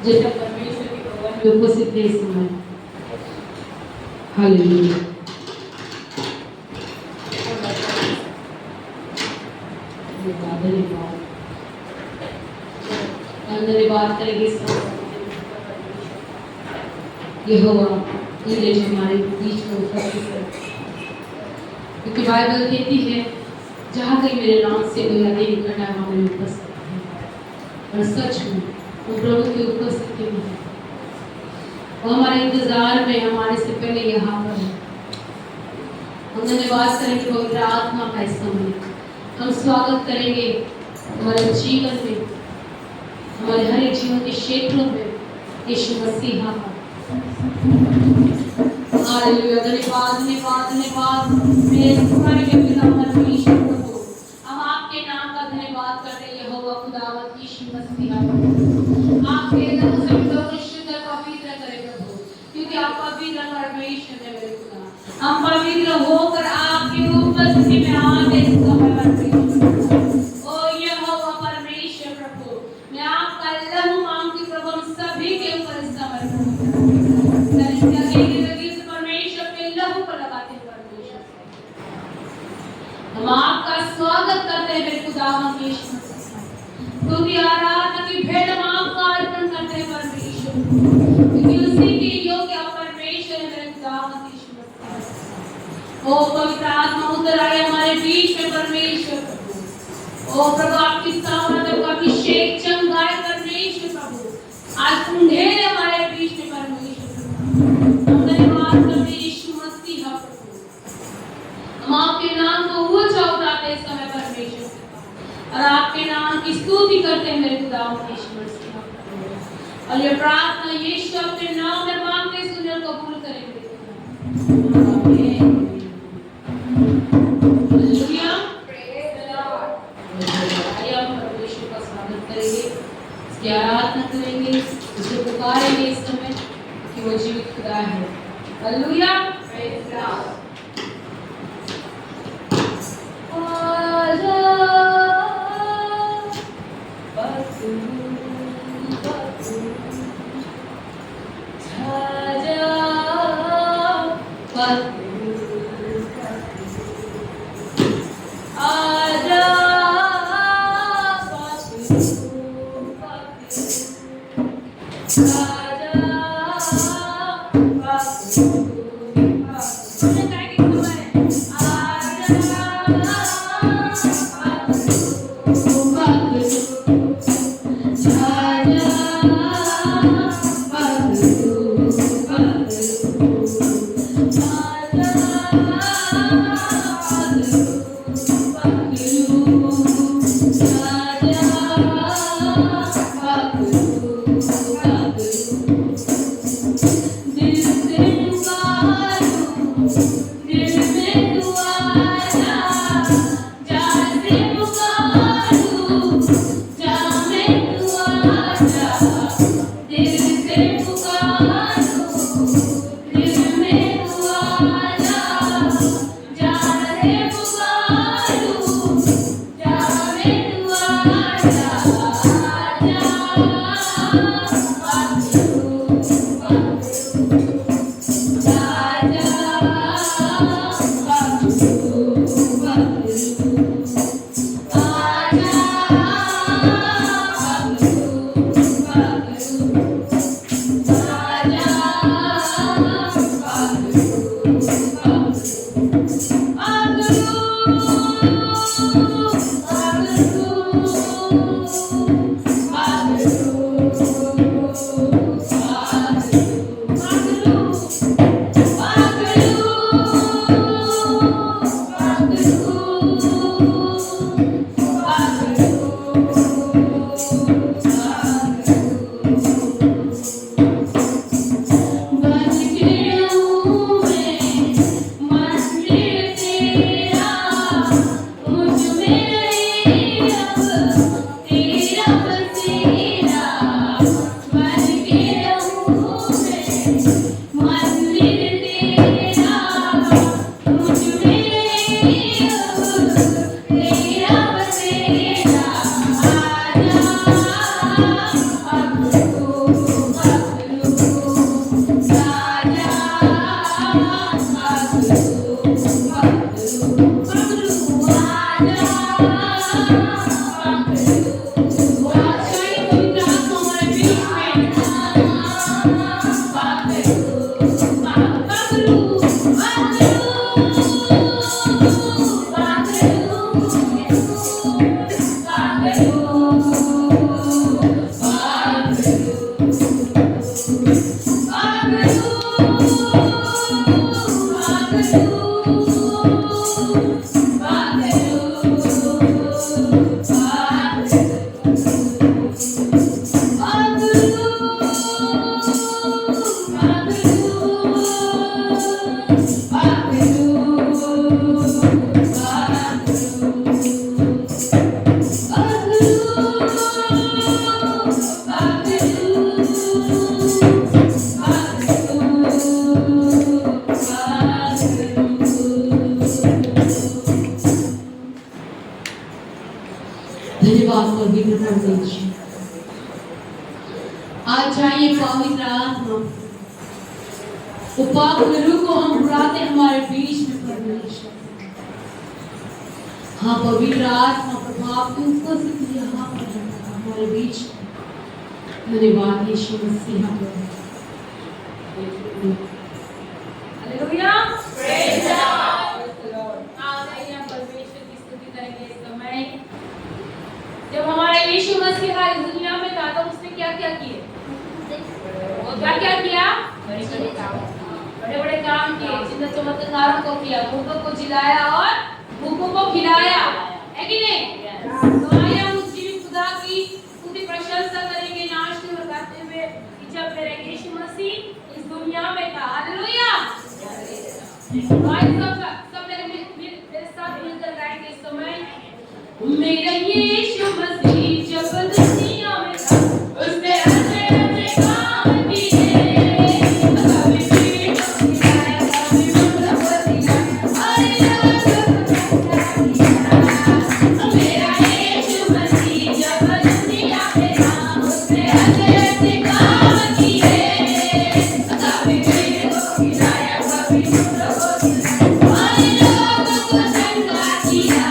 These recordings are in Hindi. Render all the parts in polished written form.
जैसा परमेश्वर के भवन में उपस्थित है इस समय। हालेलुया। धन्यवाद करेंगे यहोवा हमारे बीच में उपस्थित है, क्योंकि बाइबल कहती है जहाँ कहीं मेरे नाम से कोई अधिक इकट्ठा वहाँ में उपस्थित है। और सच में वो प्रभु की उपस्थिति में है, वो हमारे इंतजार में हमारे से पहले यहाँ पर है। हम धन्यवाद करेंगे पवित्र आत्मा का इस समय। हम स्वागत करेंगे हमारे जीवन में, हमारे हर एक जीवन के क्षेत्रों में यीशु मसीह का। हालेलुया। धन्यवाद धन्यवाद धन्यवाद मेरे स्वर्ग के पिता परमेश्वर प्रभु, हम आपके नाम का धन्यवाद करते हैं यहोवा खुदावंद यीशु मसीह। आपके नाम से प्रभु शुद्ध पवित्र करे प्रभु, क्योंकि आप पवित्र परमेश्वर है मेरे खुदा। हम पवित्र होकर आपके उपस्थिति में आते इस समय परमेश्वर। ओ यहोवा परमेश्वर प्रभु, मैं आपका लहू मांगती प्रभु हम सभी के ऊपर इस समय परमेश्वर के लहू पर लगाते हैं परमेश्वर। हम आपका स्वागत करते हैं मेरे खुदावंद यीशु मसीह, क्योंकि आराधना की भेंट हम आपका अर्पण करते हैं परमेश्वर, क्योंकि उसी के योग्य परमेश्वर है मेरे खुदावंद यीशु मसीह। ओ पवित्र आत्मा उतर आए हमारे बीच में परमेश्वर प्रभु। ओ प्रभु आपकी सामर्थ का अभिषेक चंगाई परमेश्वर प्रभु आज अंधेरे हमारे बीच में परमेश्वर प्रभु। हम धन्यवाद करते हैं यीशु मसीह प्रभु। हम आपके नाम को ऊंचा उठाते हैं इस समय परमेश्वर और आपके नाम की स्तुति करते हैं मेरे खुदावंद यीशु मसीह। और ये प्रार्थना यीशु अपने नाम में मांगते सुने और कबूल करेंगे। आमीन। हालेलुया। Praise the Lord. आइए हम परमेश्वर का स्वागत करेंगे, इसकी आराधना करेंगे, उसे पुकारेंगे इस समय कि वो जीवित खुदा है। Hallelujah. Praise the Lord. Raja, धन्यवाद पवित्र परमेश्वर। आज चाहिए पवित्र आत्मा, वो पागल रूह को हम बुलाते हमारे बीच में परमेश्वर। हाँ पवित्र आत्मा प्रभाव की उपस्थिति यहाँ पर हमारे बीच में। धन्यवाद Yeshu Masih. Hallelujah, praise the Lord. आज हम परमेश्वर की स्तुति करेंगे इस समय। जब हमारा यीशु मसीह इस दुनिया में था तो उसने क्या क्या किए? वो क्या क्या किया? बड़े बड़े काम किए, जिन चमत्कारों को किया, मुर्दों को जिलाया और भूखों को खिलाया, है कि नहीं? तो आइए हम उस जीवित खुदा की स्तुति प्रशंसा करेंगे, नाचते और गाते हुए कि जब मेरा यीशु मसीह इस दुनिया में था। हालेलुया। सब मेरे साथ मिलकर गाएंगे इस समय। मेरा यीशु मसीह जब दुनिया में था, उसने ऐसे ऐसे काम किए, कभी पीठ को खिलाया, कभी मुर्दों को जिलाया, मेरा यीशु मसीह जब दुनिया में था, उसने ऐसे ऐसे काम किए, कभी पीठ को खिलाया, कभी मुर्दों को जिलाया, लोगों को चंगा किया।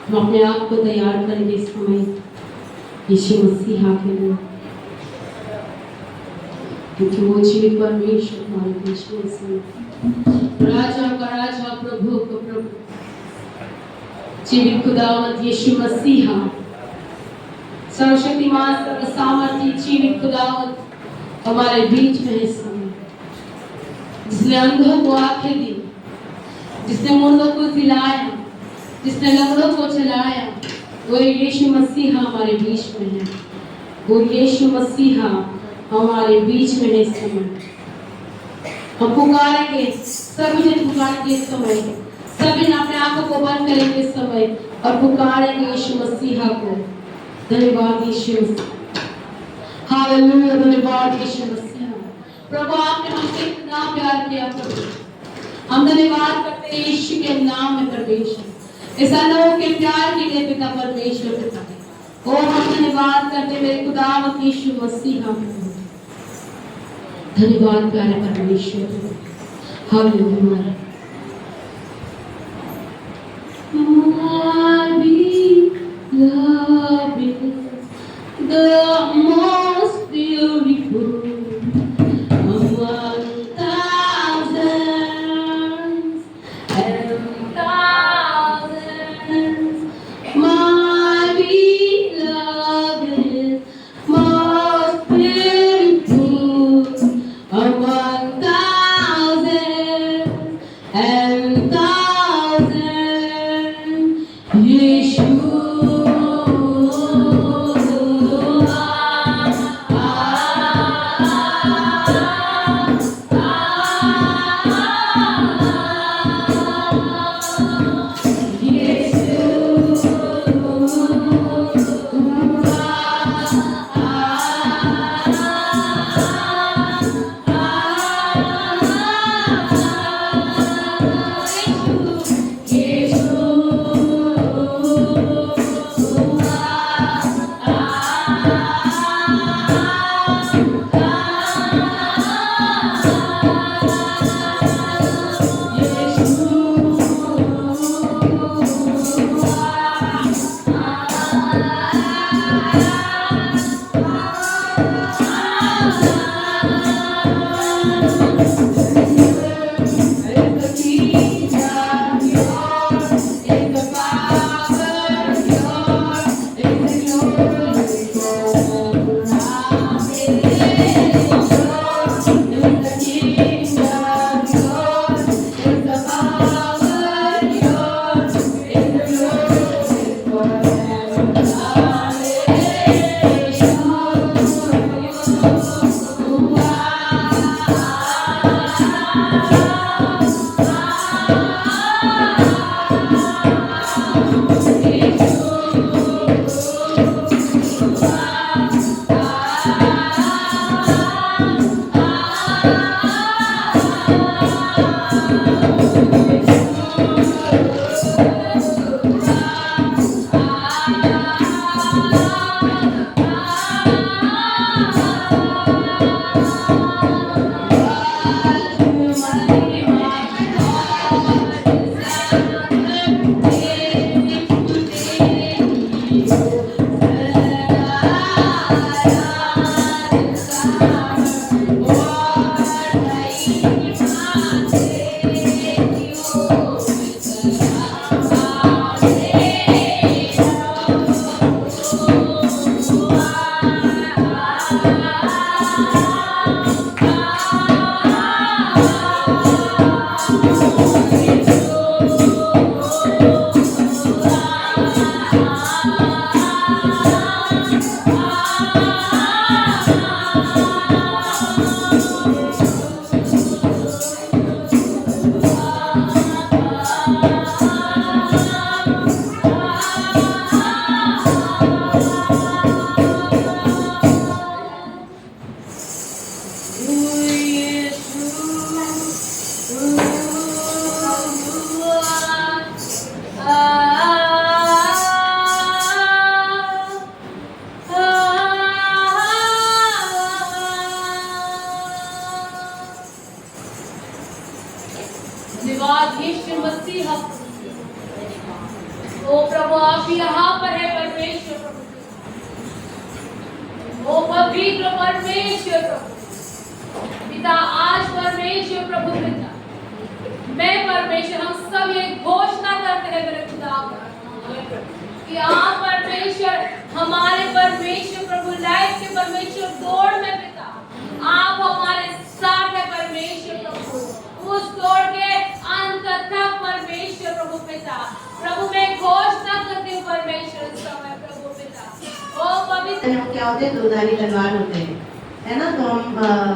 हम अपने आप को तैयार करेंगे इस समय यीशु मसीह के लिए, क्योंकि वो जीवित परमेश्वर हमारे बीच में इस समय राजा का राजा प्रभु का प्रभु जीवित खुदावंद यीशु मसीह सर्वशक्तिमान सर्वसामर्थी जीवित खुदावंद हमारे बीच में इस समय, जिसने अंधों को आंखें दी, जिसने मुर्दों को जिलाया, जिसने लंगड़ों को चलाया, वो यीशु मसीह हमारे बीच में है। वो यीशु मसीह हमारे बीच में है इस समय। हम पुकारेंगे, सभी जन पुकारेंगे इस समय, सभी अपने आंखों को बंद करेंगे इस समय और पुकारेंगे यीशु मसीह को। धन्यवाद यीशु मसीह, हालेलुया, धन्यवाद यीशु मसीह। प्रभु आपने हमसे इतना प्यार किया प्रभु, हम धन्यवाद करते हैं यीशु के नाम में परमेश्वर, इस अनोखे के प्यार के लिए पिता परमेश्वर पिता। और हम धन्यवाद करते मेरे खुदावंद यीशु मसीह, धन्यवाद प्यारे परमेश्वर, hallelujah. Love is the most beautiful among thousands and thousands. My beloved is most beautiful among thousands and thousands. Yeshua. यीशु मसीह। ओ प्रभु आप यहाँ पर है परमेश्वर प्रभु, ओ पवित्र परमेश्वर प्रभु पिता। आज परमेश्वर प्रभु पिता, मैं परमेश्वर, हम सब ये घोषणा करते हैं मेरे खुदा कि आप परमेश्वर, हमारे परमेश्वर प्रभु लाइफ के परमेश्वर दौड़ में पिता आप हमारे साथ है परमेश्वर प्रभु। उस दौड़ के अंत तक परमेश्वर प्रभु पिता, प्रभु मैं घोषणा करती हूँ परमेश्वर समय प्रभु पिता। ओ पवित्र क्या होते हैं, दो धारी तलवार होते हैं, है ना। तो हम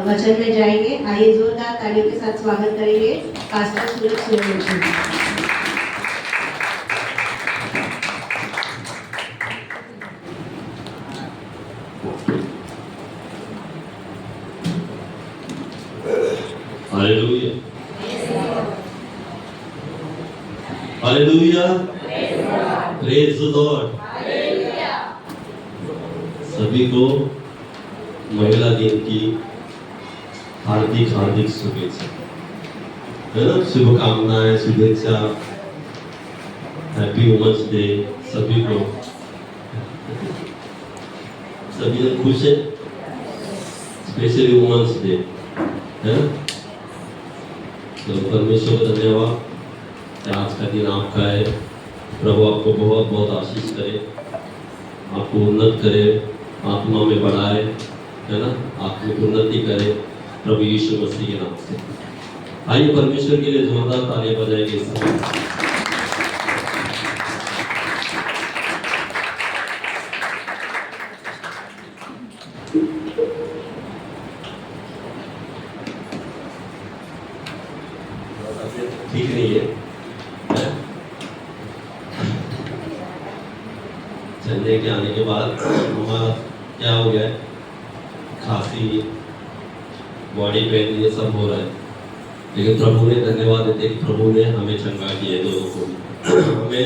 वचन में जाएंगे। आइए जोरदार तालियों के साथ स्वागत करेंगे pastor Suraj Suryavanshi. Hallelujah, hallelujah, praise the Lord. सभी को महिला दिन की हार्दिक हार्दिक शुभेच्छा, है ना। शुभकामनाएं, शुभेच्छा, हैप्पी वुमेन्स डे सभी को। सभी लोग खुश है, स्पेशली वुमेन्स डे, है ना। तो परमेश्वर को धन्यवाद, आज का दिन आपका है। प्रभु आपको बहुत बहुत आशीष करे, आपको उन्नत करे, आत्मा में बढ़ाए, है ना, आत्मिक उन्नति करे प्रभु यीशु मसीह के नाम से। आइए परमेश्वर के लिए जोरदार तालियां बजाएंगे इस समय। ठीक नहीं है, चलने के आने के बाद हमारा क्या हो गया है, खांसी, बॉडी पेन, ये सब हो रहा है। लेकिन प्रभु ने धन्यवाद देते कि प्रभु ने हमें चंगा किया दोनों को। हमें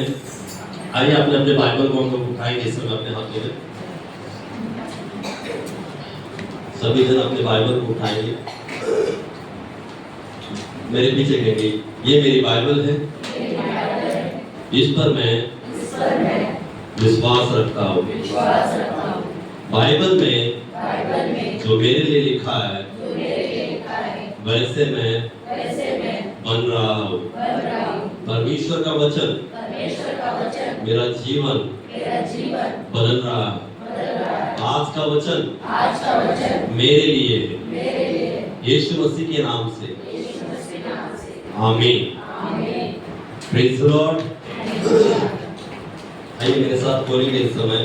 आइए अपने अपने बाइबल को हम लोग उठाएंगे इस समय अपने हाथों में। सभी जन अपने बाइबल को उठाएंगे, मेरे पीछे कहेंगे ये मेरी बाइबल है, इस पर मैं विश्वास रखता हूँ। बाइबल में जो मेरे लिए लिखा है वैसे मैं बन रहा हूँ। परमेश्वर का वचन मेरा जीवन बदल रहा है। आज का वचन मेरे लिए यीशु मसीह के नाम से, आमीन। Praise the Lord. आइए मेरे साथ बोलेंगे इस समय,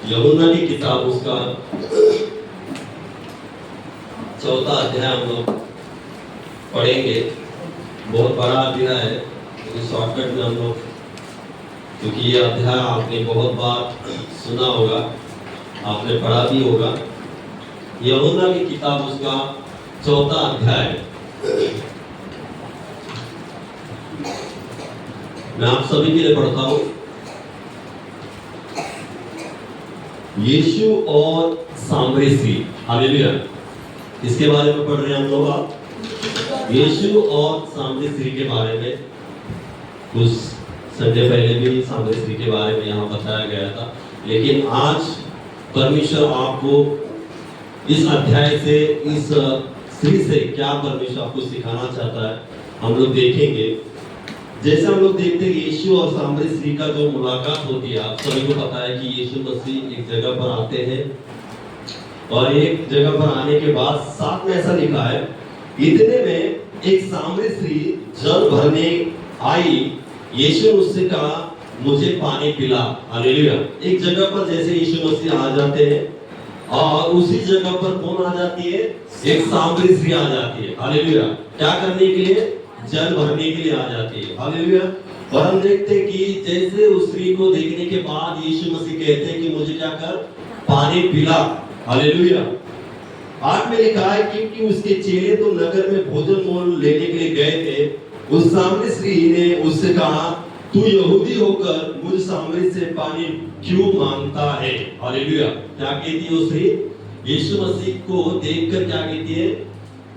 यूहन्ना की किताब उसका 4वां अध्याय हम लोग पढ़ेंगे। बहुत बड़ा अध्याय है, लेकिन शॉर्टकट में हम लोग, क्योंकि ये अध्याय आपने बहुत बार सुना होगा, आपने पढ़ा भी होगा। यूहन्ना की किताब उसका 4वां अध्याय, मैं आप सभी के लिए पढ़ता हूं। यीशु और सामरी स्त्री, हालेलुया। इसके बारे में पढ़ रहे हैं हम लोग। आप यीशु और सामरी स्त्री के बारे में कुछ संडे पहले भी सामरी स्त्री के बारे में यहाँ बताया गया था, लेकिन आज परमेश्वर आपको इस अध्याय से, इस स्त्री से क्या परमेश्वर आपको सिखाना चाहता है हम लोग देखेंगे। जैसे हम लोग देखते हैं यीशु और सामरी स्त्री का जो मुलाकात होती है, आप सभी को पता है कि यीशु मसीह एक जगह पर आते हैं और एक जगह पर आने के बाद साथ में ऐसा लिखा है, इतने में एक सामरी स्त्री जल भरने आई। यीशु ने उससे कहा मुझे पानी पिला। हालेलुया। एक जगह पर जैसे यीशु मसीह आ जाते हैं और उसी जगह पर कौन आ जाती है, एक सामरी स्त्री आ जाती है। हालेलुया। क्या करने के लिए, जल भरने के लिए आ जाती है। हालेलुया। और हम देखते हैं कि जैसे उस स्त्री को देखने के बाद यीशु मसीह कहते हैं कि मुझे क्या कर, पानी पिला। हालेलुया। 8 में लिखा है क्योंकि उसके चेले तो नगर में भोजन मोल लेने के लिए गए थे। उस सामरी स्त्री ने उससे कहा तू यहूदी होकर मुझ सामरी से पानी क्यों मांगता है। हालेलुया। क्या कहती है उस स्त्री, यीशु मसीह को देखकर क्या कहती है,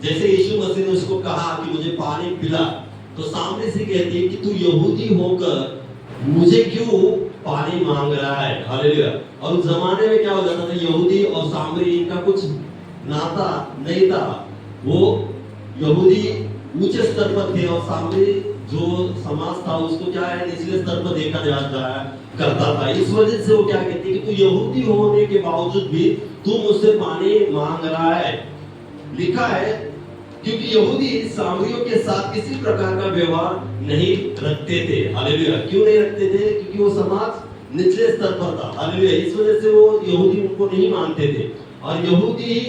जैसे यीशु मसीह ने उसको कहा कि मुझे पानी पिला, तो सामने से कहती है कि तू यहूदी होकर मुझे क्यों पानी मांग रहा है। हालेलुया। और उस जमाने में क्या हो जाता था, यहूदी और सामरी का कुछ नाता नहीं था। वो यहूदी ऊंचे स्तर पर थे और सामरी जो समाज था उसको क्या है, निचले स्तर पर देखा जाता है करता था। इस वजह से वो क्या कहती है कि तू यहूदी होने के बावजूद भी तू मुझसे पानी मांग रहा है। लिखा है क्योंकि यहूदी सामरियों के साथ किसी प्रकार का व्यवहार नहीं रखते थे। हालेलुया। क्यों नहीं रखते थे? क्योंकि वो समाज निचले स्तर पर था। हालेलुया। इस वजह से वो यहूदी उनको नहीं मानते थे और यहूदी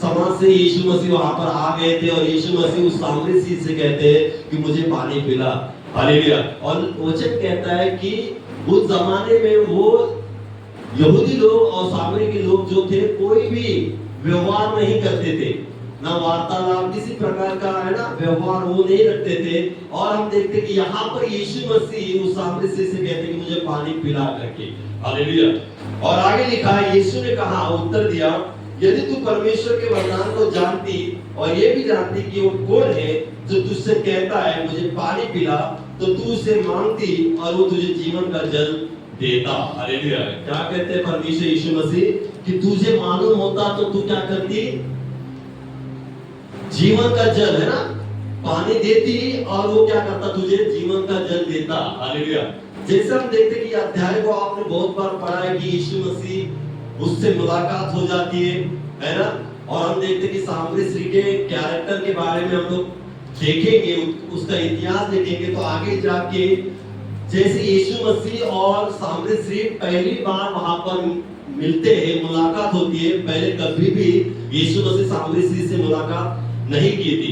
समाज से यीशु मसीह वहां पर आ गए थे और यीशु मसीह उस सामरी से कहते हैं कि मुझे पानी पिला। हालेलुया। और वचन कहता है कि उस जमाने में वो यहूदी लोग और सामरी के लोग जो थे कोई भी व्यवहार नहीं करते थे, ना वार्तालाप, किसी प्रकार का है ना व्यवहार वो नहीं रखते थे। और हम देखते कि यहाँ पर यीशु मसीह उस सामरी से कहते कि मुझे पानी पिला करके। हालेलुया। और आगे लिखा है, यीशु ने कहा, उत्तर दिया, यदि तू परमेश्वर के वरदान को जानती और ये भी जानती कि वो कौन है जो तुझसे कहता है मुझे पानी पिला, तो तू उसे मांगती और वो तुझे जीवन का जल देता। हालेलुया। क्या कहते हैं परमेश्वर यीशु मसीह कि तुझे मालूम होता तो तू क्या करती, जीवन का जल है ना पानी देती और वो क्या करता, तुझे जीवन का जल देता। हालेलुया। जैसे हम देखते कि अध्याय को आपने बहुत बार पढ़ा है कि यीशु मसीह उससे मुलाकात हो जाती है ना। और हम देखते कि सामरी स्त्री के कैरेक्टर के बारे में हम लोग देखेंगे, उसका इतिहास देखेंगे तो आगे जाके जैसे यीशु मसीह और सामरी स्त्री पहली बार वहां पर मिलते हैं, मुलाकात होती है। पहले कभी भी यीशु मसीह सामरी स्त्री से मुलाकात नहीं की थी,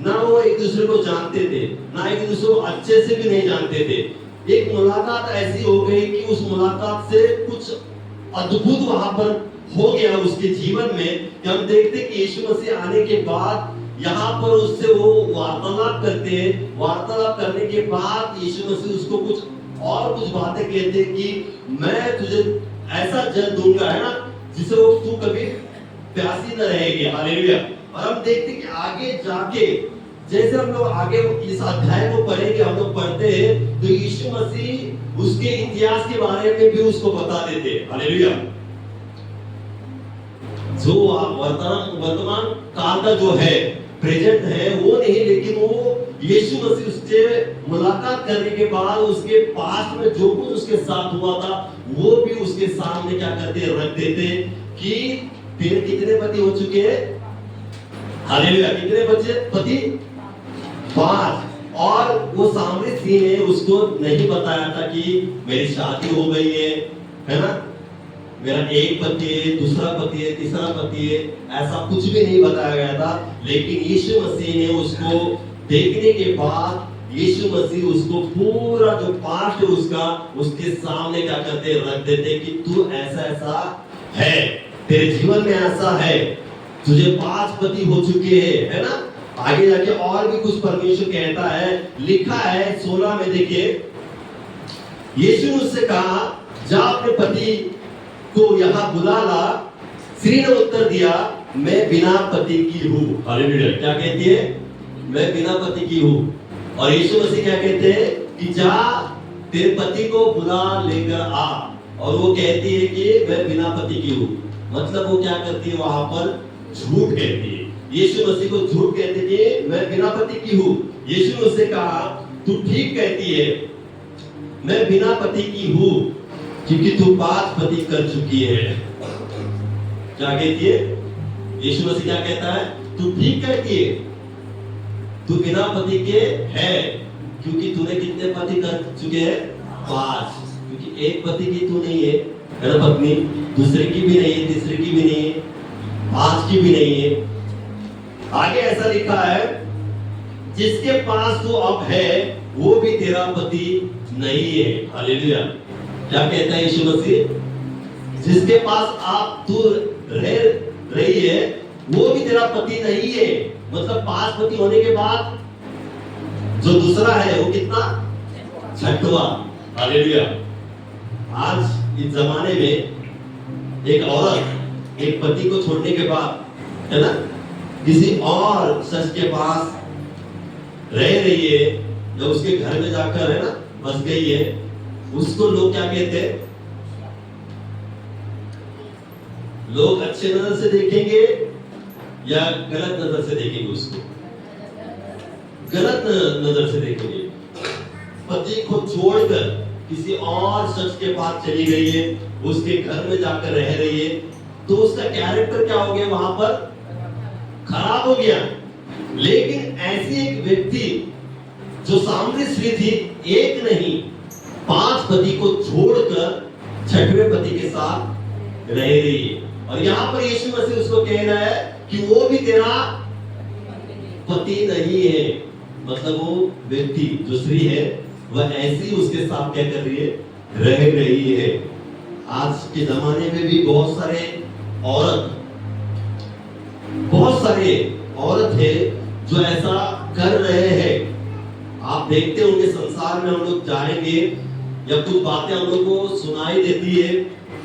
ना वो एक दूसरे को जानते थे, ना एक दूसरे को अच्छे से भी नहीं जानते थे। एक मुलाकात ऐसी हो गई कि उस मुलाकात से कुछ अद्भुत वहां पर हो गया उसके जीवन में। कि हम देखते कि यीशु मसीह आने के बाद यहाँ पर उससे वो वार्तालाप करते हैं। वार्तालाप करने के बाद यीशु मसीह उसको कुछ बातें कहते हैं कि मैं तुझे ऐसा जल दूंगा, है ना, जिसे वो तू कभी प्यासी न रहेगी। हालेलुया। और हम देखते कि आगे जाके जैसे हम लोग आगे इस अध्याय को पढ़ेंगे, हम लोग पढ़ते हैं तो यीशु मसीह उसके इतिहास के बारे में भी उसको बता देते हैं। हालेलुया। जो वर्तमान काल का जो है, प्रेजेंट है, वो नहीं, लेकिन वो यीशु मसीह उससे मुलाकात करने के बाद उसके पास्ट में जो कुछ उसके साथ हुआ था वो भी उसके सामने क्या करते रख देते कि तेरे कितने पति हो चुके हैं। हालेलुया। कितने बच्चे पति? 5। और वो सामने स्त्री ने उसको नहीं बताया था कि मेरी शादी हो गई है ना, मेरा एक पति है, दूसरा पति है, तीसरा पति है, ऐसा कुछ भी नहीं बताया गया था। लेकिन यीशु मसीह ने उसको देखने के बाद यीशु मसीह उसको पूरा जो पास्ट है उसका उसके सामने क्या करते रख देते कि तू ऐसा ऐसा है, तेरे जीवन में ऐसा है, तुझे 5 पति हो चुके हैं, है ना। आगे जाके और भी कुछ परमेश्वर कहता है, लिखा है 16 में, देखिए, यीशु ने उससे कहा, जा अपने पति को यहाँ बुला ला। स्त्री ने उत्तर दिया, मैं बिना पति की हूँ। हालेलुया। क्या कहती है? मैं बिना पति की हूँ। और यीशु मसीह क्या कहते हैं कि जा तेरे पति को बुला लेकर आ। और वो कहती है कि मैं बिना पति की हूँ, मतलब वो क्या करती है, वहां पर झूठ कहती है। यीशु मसीह को झूठ कहते कि मैं बिना पति की हूँ। यीशु ने उससे कहा, तू ठीक कहती है, मैं बिना पति की हूँ, क्योंकि तू 5 पति कर चुकी है। क्या कहती है? यीशु मसीह क्या कहता है? तू ठीक कहती है, तू बिना पति के है, क्योंकि तूने कितने पति कर चुके हैं? 5। क्योंकि एक पति की तू नहीं है ना पत्नी, दूसरे की भी नहीं है, तीसरे की भी नहीं है, 5 की भी नहीं है। आगे ऐसा लिखा है, जिसके पास तू अब है वो भी तेरा पति नहीं है। हालेलुया। क्या कहता है यीशु मसीह? जिसके पास आप तू रह रही है वो भी तेरा पति नहीं है। मतलब 5 पति होने के बाद जो दूसरा है वो कितना? 6वां। हालेलुया। आज इस जमाने में एक औरत एक पति को छोड़ने के बाद, है ना, किसी और शख्स के पास रह रही है या उसके घर में जाकर, है ना, बस गई है, उसको लोग क्या कहते हैं? लोग अच्छे नजर से देखेंगे या गलत नजर से देखेंगे? उसको गलत नजर से देखेंगे। पति को छोड़कर किसी और शख्स के पास चली गई है, उसके घर में जाकर रह रही है, तो उसका कैरेक्टर क्या हो गया? वहां पर खराब हो गया। लेकिन ऐसी एक व्यक्ति जो सामने स्त्री थी, एक नहीं 5 पति को छोड़कर 6वें पति के साथ रह रही है। और यहाँ पर यीशु मसीह उसको कह रहा है कि वो भी तेरा पति नहीं है। मतलब वो व्यक्ति जो स्त्री है वह ऐसी उसके साथ क्या कर रही है? रह रही है। आज के जमाने में भी बहुत सारे औरत है जो ऐसा कर रहे हैं। आप देखते होंगे संसार में हम लोग जाएंगे या कुछ बातें हम लोग को सुनाई देती है,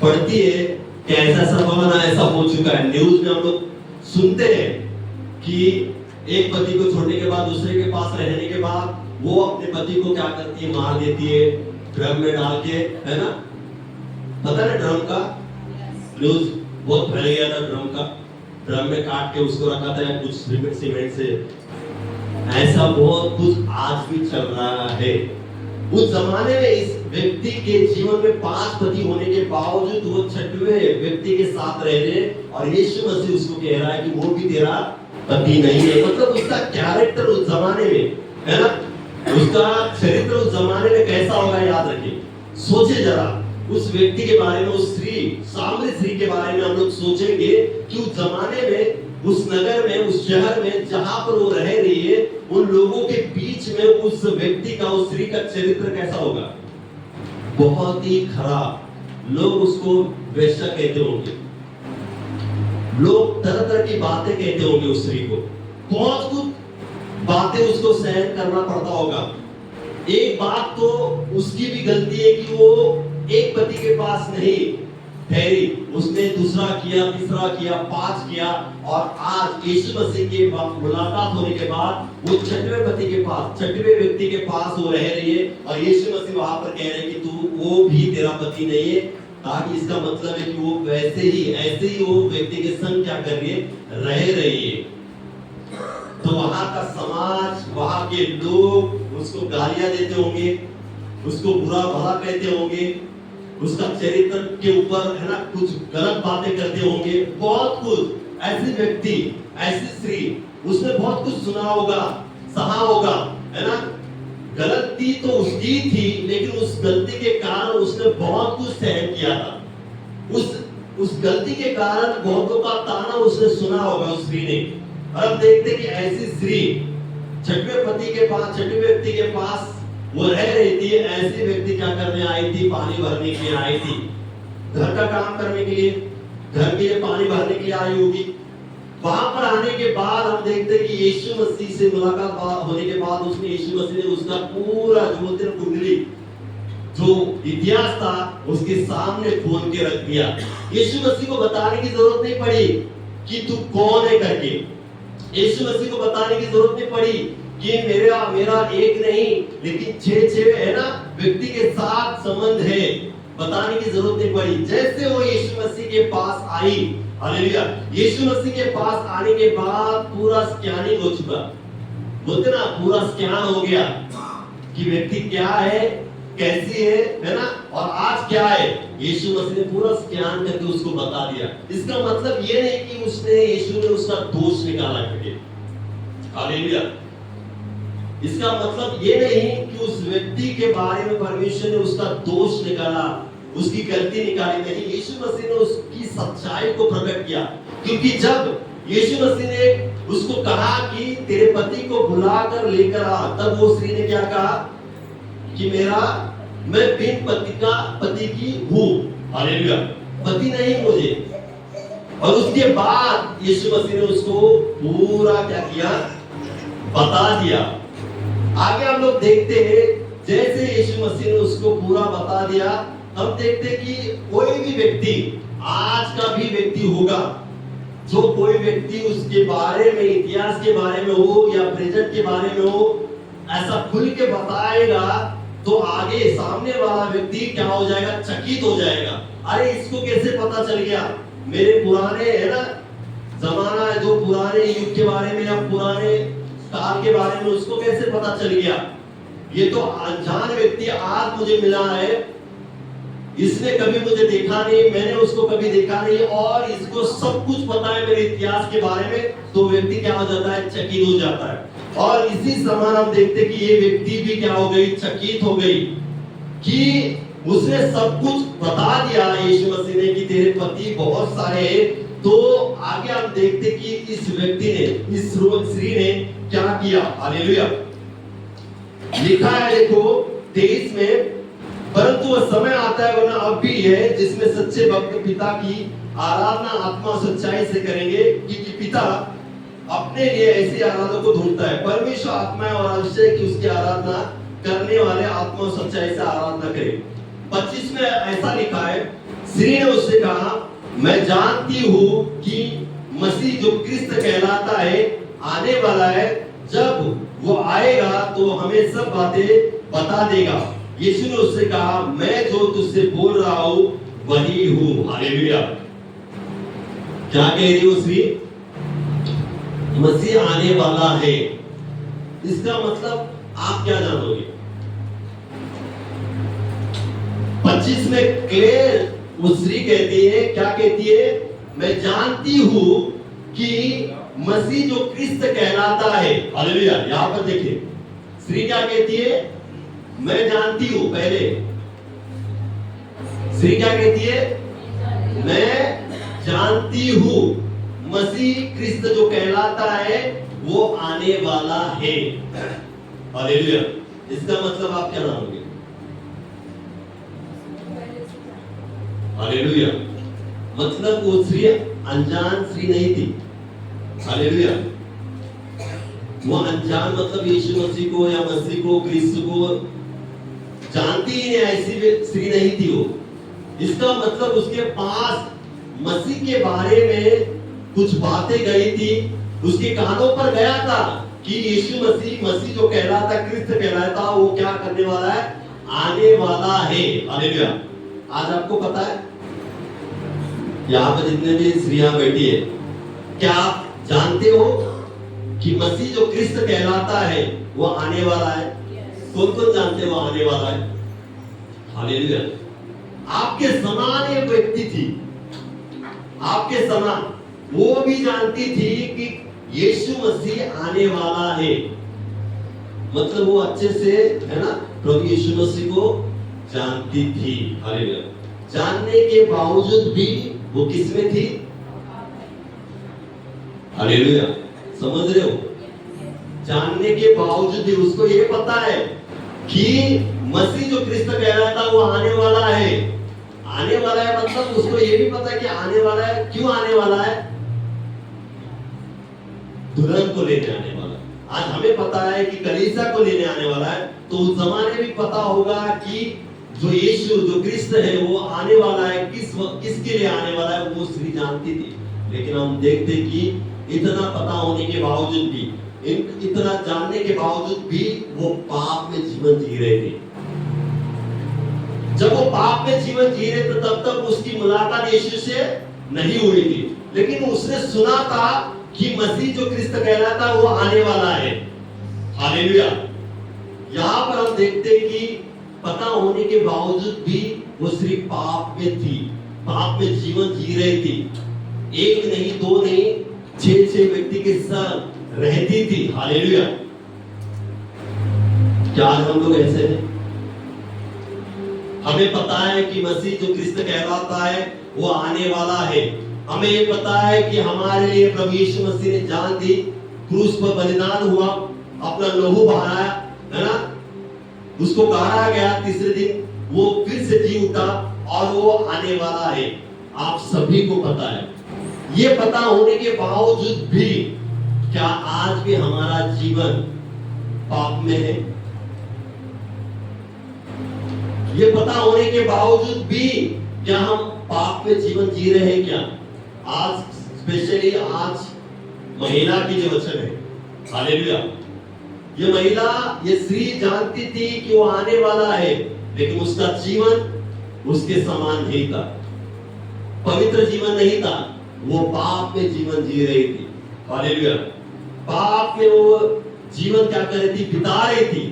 पढ़ती है कि ऐसा मामला ऐसा हो चुका है। न्यूज में हम लोग सुनते हैं कि एक पति को छोड़ने के बाद दूसरे के पास रहने के बाद वो अपने पति को क्या करती है? मार देती है, ड्रम में डाल के, है ना? पता ना ड्रम का न्यूज बहुत फैल गया था। ड्रम में काट के उसको रखा था कुछ सीमेंट से। ऐसा बहुत कुछ आज भी चल रहा है। उस जमाने में इस व्यक्ति के जीवन में 5 पति होने के बावजूद वो 6वें व्यक्ति के साथ रह रहे, और यीशु मसीह उसको कह रहा है कि वो भी तेरा पति नहीं है। मतलब उसका कैरेक्टर उस जमाने में, है ना, उसका चरित्र उस जमाने में कैसा होगा? याद रखिए, सोचे जरा उस व्यक्ति के बारे में, उस स्त्री, सामरी स्त्री के बारे में हम लोग सोचेंगे कि उस जमाने में, उस नगर में, उस शहर में जहां पर वो रह रही है, उन लोगों के बीच में उस व्यक्ति का, उस स्त्री का चरित्र कैसा होगा? बहुत ही खराब। लोग उसको वेश्या कहते होंगे, लोग तरह तरह की बातें कहते होंगे उस स्त्री को, बहुत कुछ बातें उसको सहन करना पड़ता होगा। एक बात तो उसकी भी गलती है कि वो एक पति के पास नहीं ठहरी, उसने दूसरा किया, तीसरा किया, 5 किया, और आज यीशु मसीह के मुलाकात होने के बाद वो 6वें पति के पास, 6वें व्यक्ति के पास वो रह रही है, और यीशु मसीह वहां पर कह रहे हैं कि तू वो भी तेरा पति नहीं है। ताकि इसका मतलब है कि वो वैसे ही, ऐसे ही वो व्यक्ति के संग क्या कर रही है? रह रही है। तो वहां का समाज, वहां के लोग उसको गालियां देते होंगे, उसको बुरा भला कहते होंगे, उसका चरित्र के ऊपर, है ना, कुछ गलत बातें करते होंगे, बहुत कुछ। ऐसी व्यक्ति, ऐसी स्त्री, उसने बहुत कुछ सुना होगा, सहा होगा, है ना। गलती तो उसकी थी, लेकिन उस गलती के कारण उसने बहुत कुछ सहन किया था। उस गलती के कारण बहुतों का ताना उसने सुना होगा उस स्त्री ने। और अब देखते कि ऐसी स्त्री 6वें पति के पास, 6वें व्यक्ति के पास वो रह रही थी। ऐसी व्यक्ति क्या करने आई थी? पानी भरने के लिए आई थी, घर का काम करने के लिए, घर के लिए पानी भरने के लिए आई होगी। वहां पर आने के बाद हम देखते हैं कि यीशु मसीह से मुलाकात होने के बाद उसने, यीशु मसीह ने उसका पूरा ज्योतिर कुंडली, जो इतिहास था, उसके सामने खोल के रख दिया। यीशु मसीह को बताने की जरूरत नहीं पड़ी कि तू कौन है करके। यीशु मसीह को बताने की जरूरत नहीं पड़ी कि मेरा एक नहीं लेकिन 6 है ना व्यक्ति के साथ संबंध है, बताने की जरूरत नहीं पड़ी। जैसे वो यीशु मसीह के पास आई, हालेलुया, यीशु मसीह के पास आने के बाद पूरा स्कैनिंग हो चुका, बोलते ना, पूरा स्कैन हो गया कि व्यक्ति क्या है, कैसी है ना, और आज क्या है। यीशु मसीह ने पूरा स्कैन करके उसको बता दिया। इसका मतलब ये नहीं कि यीशु ने उसका दोष निकाला करके, हालेलुया। इसका मतलब ये नहीं कि उस व्यक्ति के बारे में परमेश्वर ने उसका दोष निकाला, उसकी गलती निकाली, नहीं। यीशु मसीह ने उसकी सच्चाई को प्रकट किया। क्योंकि जब यीशु मसीह ने उसको कहा कि तेरे पति को बुलाकर लेकर आ, तब वो स्त्री ने क्या कहा कि मैं बिन पति की हूं, हालेलुया, पति नहीं मुझे। और उसके बाद यीशु मसीह ने उसको पूरा क्या किया? बता दिया। आगे हम लोग देखते हैं, जैसे यीशु मसीह ने उसको पूरा बता दिया, हम देखते हैं कि कोई भी व्यक्ति, आज का भी व्यक्ति होगा, जो कोई व्यक्ति उसके बारे में, इतिहास के बारे में हो या प्रेजेंट के बारे में हो, ऐसा खुल के बताएगा तो आगे सामने वाला व्यक्ति क्या हो जाएगा, चकित हो जाएगा। अरे इसको कैसे पता चल गया, मेरे पुराने है ना जमाना है, जो पुराने युग के बारे में या पुराने काल के बारे में उसको कैसे पता चल गया। ये तो अनजान व्यक्ति आज मुझे मिला है, इसने कभी मुझे देखा नहीं, मैंने उसको कभी देखा नहीं, और इसको सब कुछ पता है मेरे इतिहास के बारे में, तो व्यक्ति क्या हो जाता है, चकित हो जाता है। और इसी समान हम देखते कि ये व्यक्ति भी क्या हो गई, चकित हो गई कि उसने सब कुछ बता दिया यीशु मसीह ने कि तेरे पति बहुत सारे हैं। तो आगे हम देखते कि इस व्यक्ति ने, इस स्त्री ने क्या किया। हालेलुया। लिखा है देखो 23 में, परंतु वह समय आता है, वरना अब भी है, जिसमें सच्चे भक्त पिता की आराधना आत्मा सच्चाई से करेंगे, क्योंकि पिता अपने लिए ऐसी आराधना को ढूंढता है। परमेश्वर आत्मा है और आवश्यक है कि उसकी आराधना करने वाले आत्मा सच्चाई से आराधना करें। 25 में ऐसा लिखा है, स्त्री ने उससे कहा, मैं जानती हूँ कि मसीह जो क्रिस्त कहलाता है आने वाला है, जब वो आएगा तो हमें सब बातें बता देगा। यीशु ने उससे कहा, मैं जो तुझसे बोल रहा हूँ वही हूँ। हालेलुया। क्या कह रही हो स्त्री, मसीह आने वाला है, इसका मतलब आप क्या जानोगे। 25 में क्लियर वो स्त्री कहती है, क्या कहती है, मैं जानती हूं कि मसीह जो क्रिस्त कहलाता है। हालेलुया। यहां पर देखिए स्त्री क्या कहती है, मैं जानती हूं। पहले स्त्री क्या कहती है, मैं जानती हूं मसीह क्रिस्त जो कहलाता है वो आने वाला है। हालेलुया। इसका मतलब आप क्या जानोगे। हालेलुया। मतलब वो स्त्री अनजान स्त्री नहीं थी। हालेलुया। वो अनजान मतलब यीशु मसीह को या मसीह को, क्रिस्त को जानती ही नहीं, ऐसी स्त्री नहीं थी वो। इसका मतलब उसके पास मसीह के बारे में कुछ बातें गई थी, उसके कानों पर गया था कि यीशु मसीह जो कहलाता, क्रिस्त कहलाता, वो क्या करने वाला है, आने वाला है। हालेलुया। आज आपको पता है, यहाँ पर जितने भी स्त्रियां बैठी है, क्या आप जानते हो कि मसीह जो क्रिस्त कहलाता है वो आने वाला है। कौन कौन जानते हो आने वाला है। हालेलुया। आपके समान एक व्यक्ति थी, आपके समान, वो भी जानती थी कि यीशु मसीह आने वाला है। मतलब वो अच्छे से है ना प्रभु यीशु मसीह को जानती थी। हालेलुया। जानने के बावजूद भी वो किस में थी। हालेलुया। समझ रहे हो, जानने के बावजूद भी उसको ये पता है कि मसीह जो क्रिस्त कहलाता वो आने वाला है। आने वाला है मतलब उसको ये भी पता है कि आने वाला है। क्यों आने वाला है, दुल्हन को लेने आने वाला। आज हमें पता है कि कलीसिया को लेने आने वाला है, तो उस जमाने में पता होगा कि जो यीशु जो क्रिस्त है वो आने वाला है, किसके लिए आने वाला है, वो स्त्री जानती थी। लेकिन हम देखते कि इतना पता होने के बावजूद भी, इतना जानने के बावजूद भी वो पाप में जीवन जी रहे थे। जब वो पाप में जीवन जी रहे थे तब तक उसकी मुलाकात यीशु से नहीं हुई थी, लेकिन उसने सुना था कि मसीह जो क्रिस्त कहलाता वो आने वाला है। हालेलुया। यहाँ पर हम देखते हैं कि पता होने के बावजूद भी वो सिर्फ पाप में थी, पाप में जीवन जी रही थी। एक नहीं, दो नहीं, 6 व्यक्ति के साथ रहती थी। हालेलुया। क्या आज हम लोग ऐसे हैं? हमें पता है कि मसीह जो क्रिस्त कहलाता है वो आने वाला है। हमें ये पता है कि हमारे लिए प्रभु यीशु मसीह ने जान दी, क्रूस पर बलिदान हुआ, अपना लहू बहाया, है ना, उसको गाड़ा गया, तीसरे दिन वो फिर से जी उठा और वो आने वाला है। आप सभी को पता है। ये पता होने के बावजूद भी क्या आज भी हमारा जीवन पाप में है? ये पता होने के बावजूद भी क्या हम पाप में जीवन जी रहे हैं क्या? आज स्पेशली आज महिला की जो वचन है, हालेलुया, ये महिला, ये स्त्री जानती थी कि वो आने वाला है, लेकिन उसका जीवन उसके समान नहीं था, पवित्र जीवन नहीं था, वो पाप में जीवन जी रही थी। हालेलुया, पाप में वो जीवन क्या कर रही थी? बिता रही थी।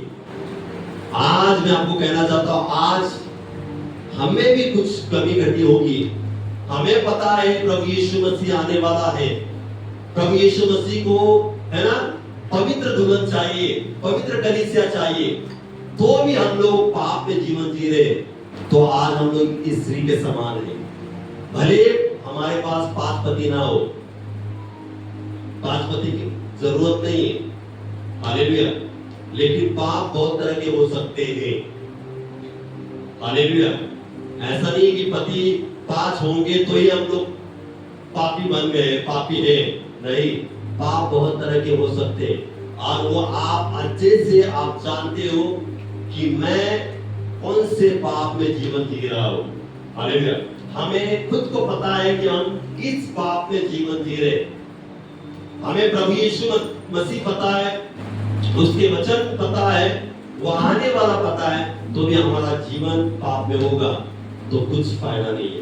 आज मैं आपको कहना चाहता हूं, आज हमें भी कुछ कमी घटी होगी। हमें पता है प्रभु यीशु मसीह आने वाला है, प्रभु यीशु मसीह को, है ना, पवित्र दुल्हन चाहिए, पवित्र कलीसिया चाहिए, तो भी हम लोग पाप में जीवन जी रहे। तो आज हम लोग इस स्त्री के समान हैं। भले हमारे पास 5 पति ना हो, 5 पति की जरूरत नहीं है, हालेलुया, लेकिन पाप बहुत तरह के हो सकते हैं। हालेलुया, ऐसा नहीं कि पति 5 होंगे तो ही हम लोग पापी बन गए, पापी है, नहीं, पाप बहुत तरह के हो सकते हैं। और वो आप अच्छे से आप जानते हो कि मैं कौन से पाप में जीवन जी रहा हूं। हालेलुया, हमें खुद को पता है कि हम किस पाप में जीवन जी रहे। हमें प्रभु यीशु मसीह पता है, उसके वचन पता है, वो आने वाला पता है, तो भी हमारा जीवन पाप में होगा तो कुछ फायदा नहीं है।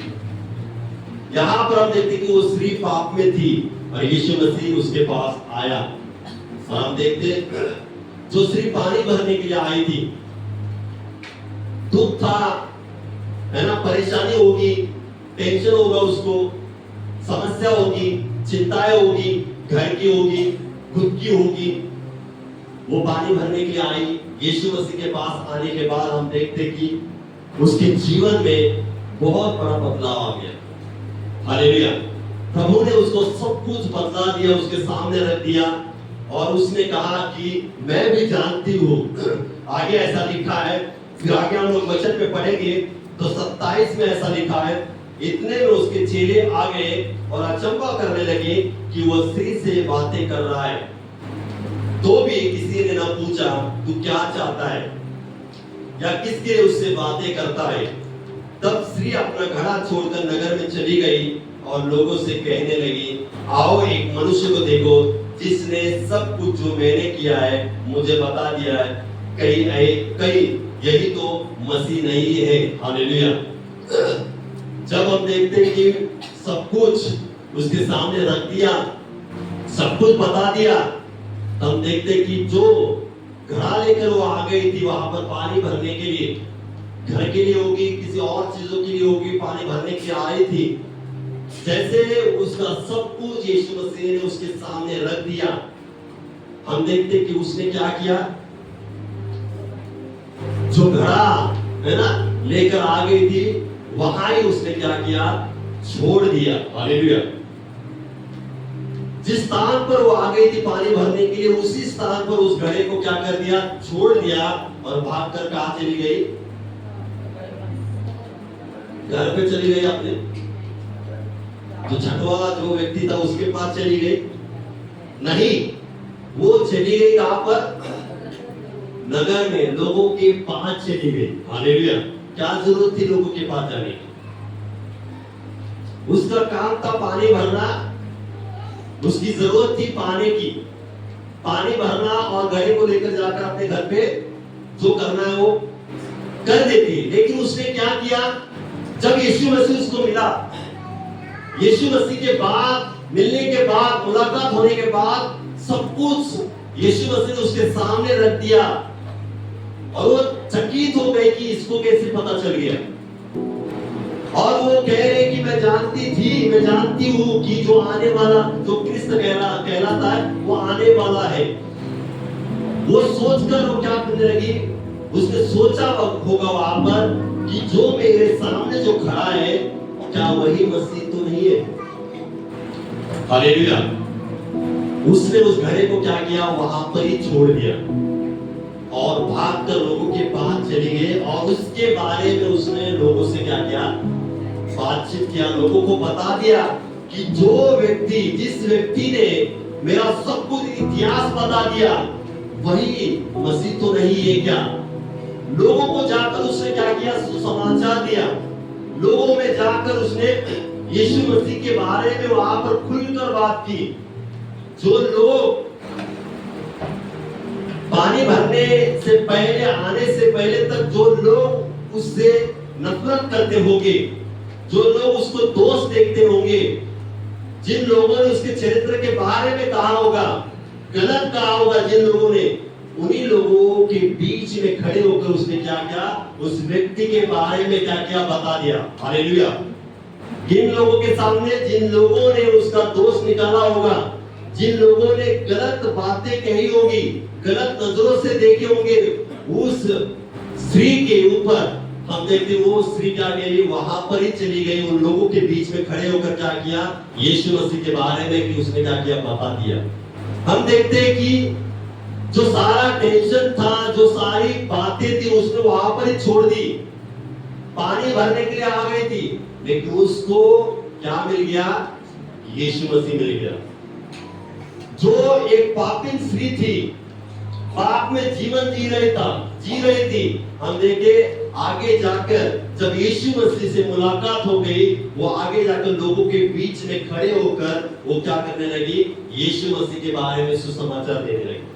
यहां पर हम देखते कि वो स्त्री पाप में थी और यीशु मसीह उसके पास आया। और हम देखते जो स्त्री पानी भरने के लिए आई थी, दुख था, है ना, परेशानी होगी, टेंशन होगा, उसको समस्या होगी, चिंताएं होगी, घर की होगी, खुद की होगी। वो पानी भरने के लिए आई। यीशु मसीह के पास आने के बाद हम देखते कि उसके जीवन में बहुत बड़ा बदलाव आ गया। हालेलुया, प्रभु ने उसको सब कुछ बदला दिया, उसके सामने रख दिया और उसने कहा कि मैं भी जानती हूँ। आगे ऐसा लिखा है, फिर आगे हम लोग वचन में पढ़ेंगे तो 27 में ऐसा लिखा है, इतने में उसके चेले आ गए और अचंभा करने लगे कि वो स्त्री से बातें कर रहा है। तो भी किसी ने ना पूछा तू क्या चाहता है या किसके लिए उससे बातें करता है। तब स्त्री अपना घड़ा छोड़कर नगर में चली गई और लोगों से कहने लगी, आओ एक मनुष्य को देखो जिसने सब कुछ जो मैंने किया है मुझे बता दिया है। कहीं यही तो मसीह नहीं है। हालेलुया, जब हम देखते हैं कि सब कुछ उसके सामने रख दिया, सब कुछ बता दिया, हम देखते कि जो घड़ा लेकर वो आ गई थी वहां पर पानी भरने के लिए, घर के लिए होगी, किसी और चीजों के लिए होगी, पानी भरने के लिए आई थी। जैसे उसका सब कुछ यीशु मसीह ने उसके सामने रख दिया, हम देखते कि उसने क्या किया, जो घड़ा, है ना, लेकर आ गई थी वहां ही उसने क्या किया, छोड़ दिया। हालेलुया, जिस स्थान पर वो आ गई थी पानी भरने के लिए, उसी स्थान पर उस घड़े को क्या कर दिया, छोड़ दिया और भागकर कहां चली गई, घर पे चली गई। अपने जो छठवां जो व्यक्ति था उसके पास चली गई? नहीं, वो चली गई कहां पर, नगर में, लोगों के पास चली गई। हालेलुया, क्या जरूरत थी लोगों के पास जाने की? उसका काम था पानी भरना, उसकी जरूरत थी पानी की, पानी भरना और घड़े को लेकर जाकर अपने घर पे जो करना है वो कर देती। लेकिन उसने क्या किया, जब यीशु मसीह उसको मिला, यीशु मसीह के बाद, मिलने के बाद, मुलाकात होने के बाद सब कुछ यीशु मसीह ने उसके सामने रख दिया और वो चकित हो गई कि इसको कैसे पता चल गया। और वो कह रहे कि मैं जानती हूँ कि जो आने वाला, जो क्रिस्त कहलाता है, वो आने वाला है। वो सोचकर वो क्या करने लगी, उसने सोचा होगा वहां पर कि जो मेरे सामने जो खड़ा है, क्या वही मसीह तो नहीं है? हालेलुया, उसने उस घड़े को क्या किया, वहां पर ही छोड़ दिया और भागकर लोगों के पास चली गई और उसके बारे में उसने लोगों से क्या किया, बातचीत किया, लोगों को बता दिया कि जो व्यक्ति, जिस व्यक्ति ने मेरा सब कुछ इतिहास बता दिया, वही मसीह तो नहीं है क्या? लोगों को जाकर उसने क्या किया, सुसमाचार दिया। लोगों में जाकर उसने यीशु मसीह के बारे में वहां पर खुलकर बात की। जो लोग पानी भरने से पहले, आने से पहले तक जो लोग उससे नफरत करते होंगे, जो लोग उसको दोष देखते होंगे, जिन लोगों ने उसके चरित्र के बारे में कहा होगा, गलत कहा होगा जिन लोगों ने, उन्हीं लोगों के बीच में खड़े होकर उसने क्या किया, उस व्यक्ति के बारे में क्या किया, बता दिया। हालेलुया। जिन लोगों के सामने, जिन लोगों ने उसका दोष निकाला होगा, जिन लोगों ने गलत बातें कही होगी, गलत नजरों से देखे होंगे उस स्त्री के ऊपर, हम देखते वो स्त्री क्या गई, वहां पर ही चली गई, उन लोगों के बीच में खड़े होकर क्या किया, यीशु मसीह के बारे में कि उसने क्या किया, बता दिया। हम देखते हैं कि जो सारा टेंशन था, जो सारी बातें थी, उसने वहां पर ही छोड़ दी। पानी भरने के लिए आ गई थी, लेकिन उसको क्या मिल गया, यीशु मसीह मिल गया। जो एक पापिन स्त्री थी, पाप में जीवन जी रही थी, हम देखे आगे जाकर जब यीशु मसीह से मुलाकात हो गई, वो आगे जाकर लोगों के बीच में खड़े होकर वो क्या करने लगी, यीशु मसीह के बारे में सुसमाचार देने लगी।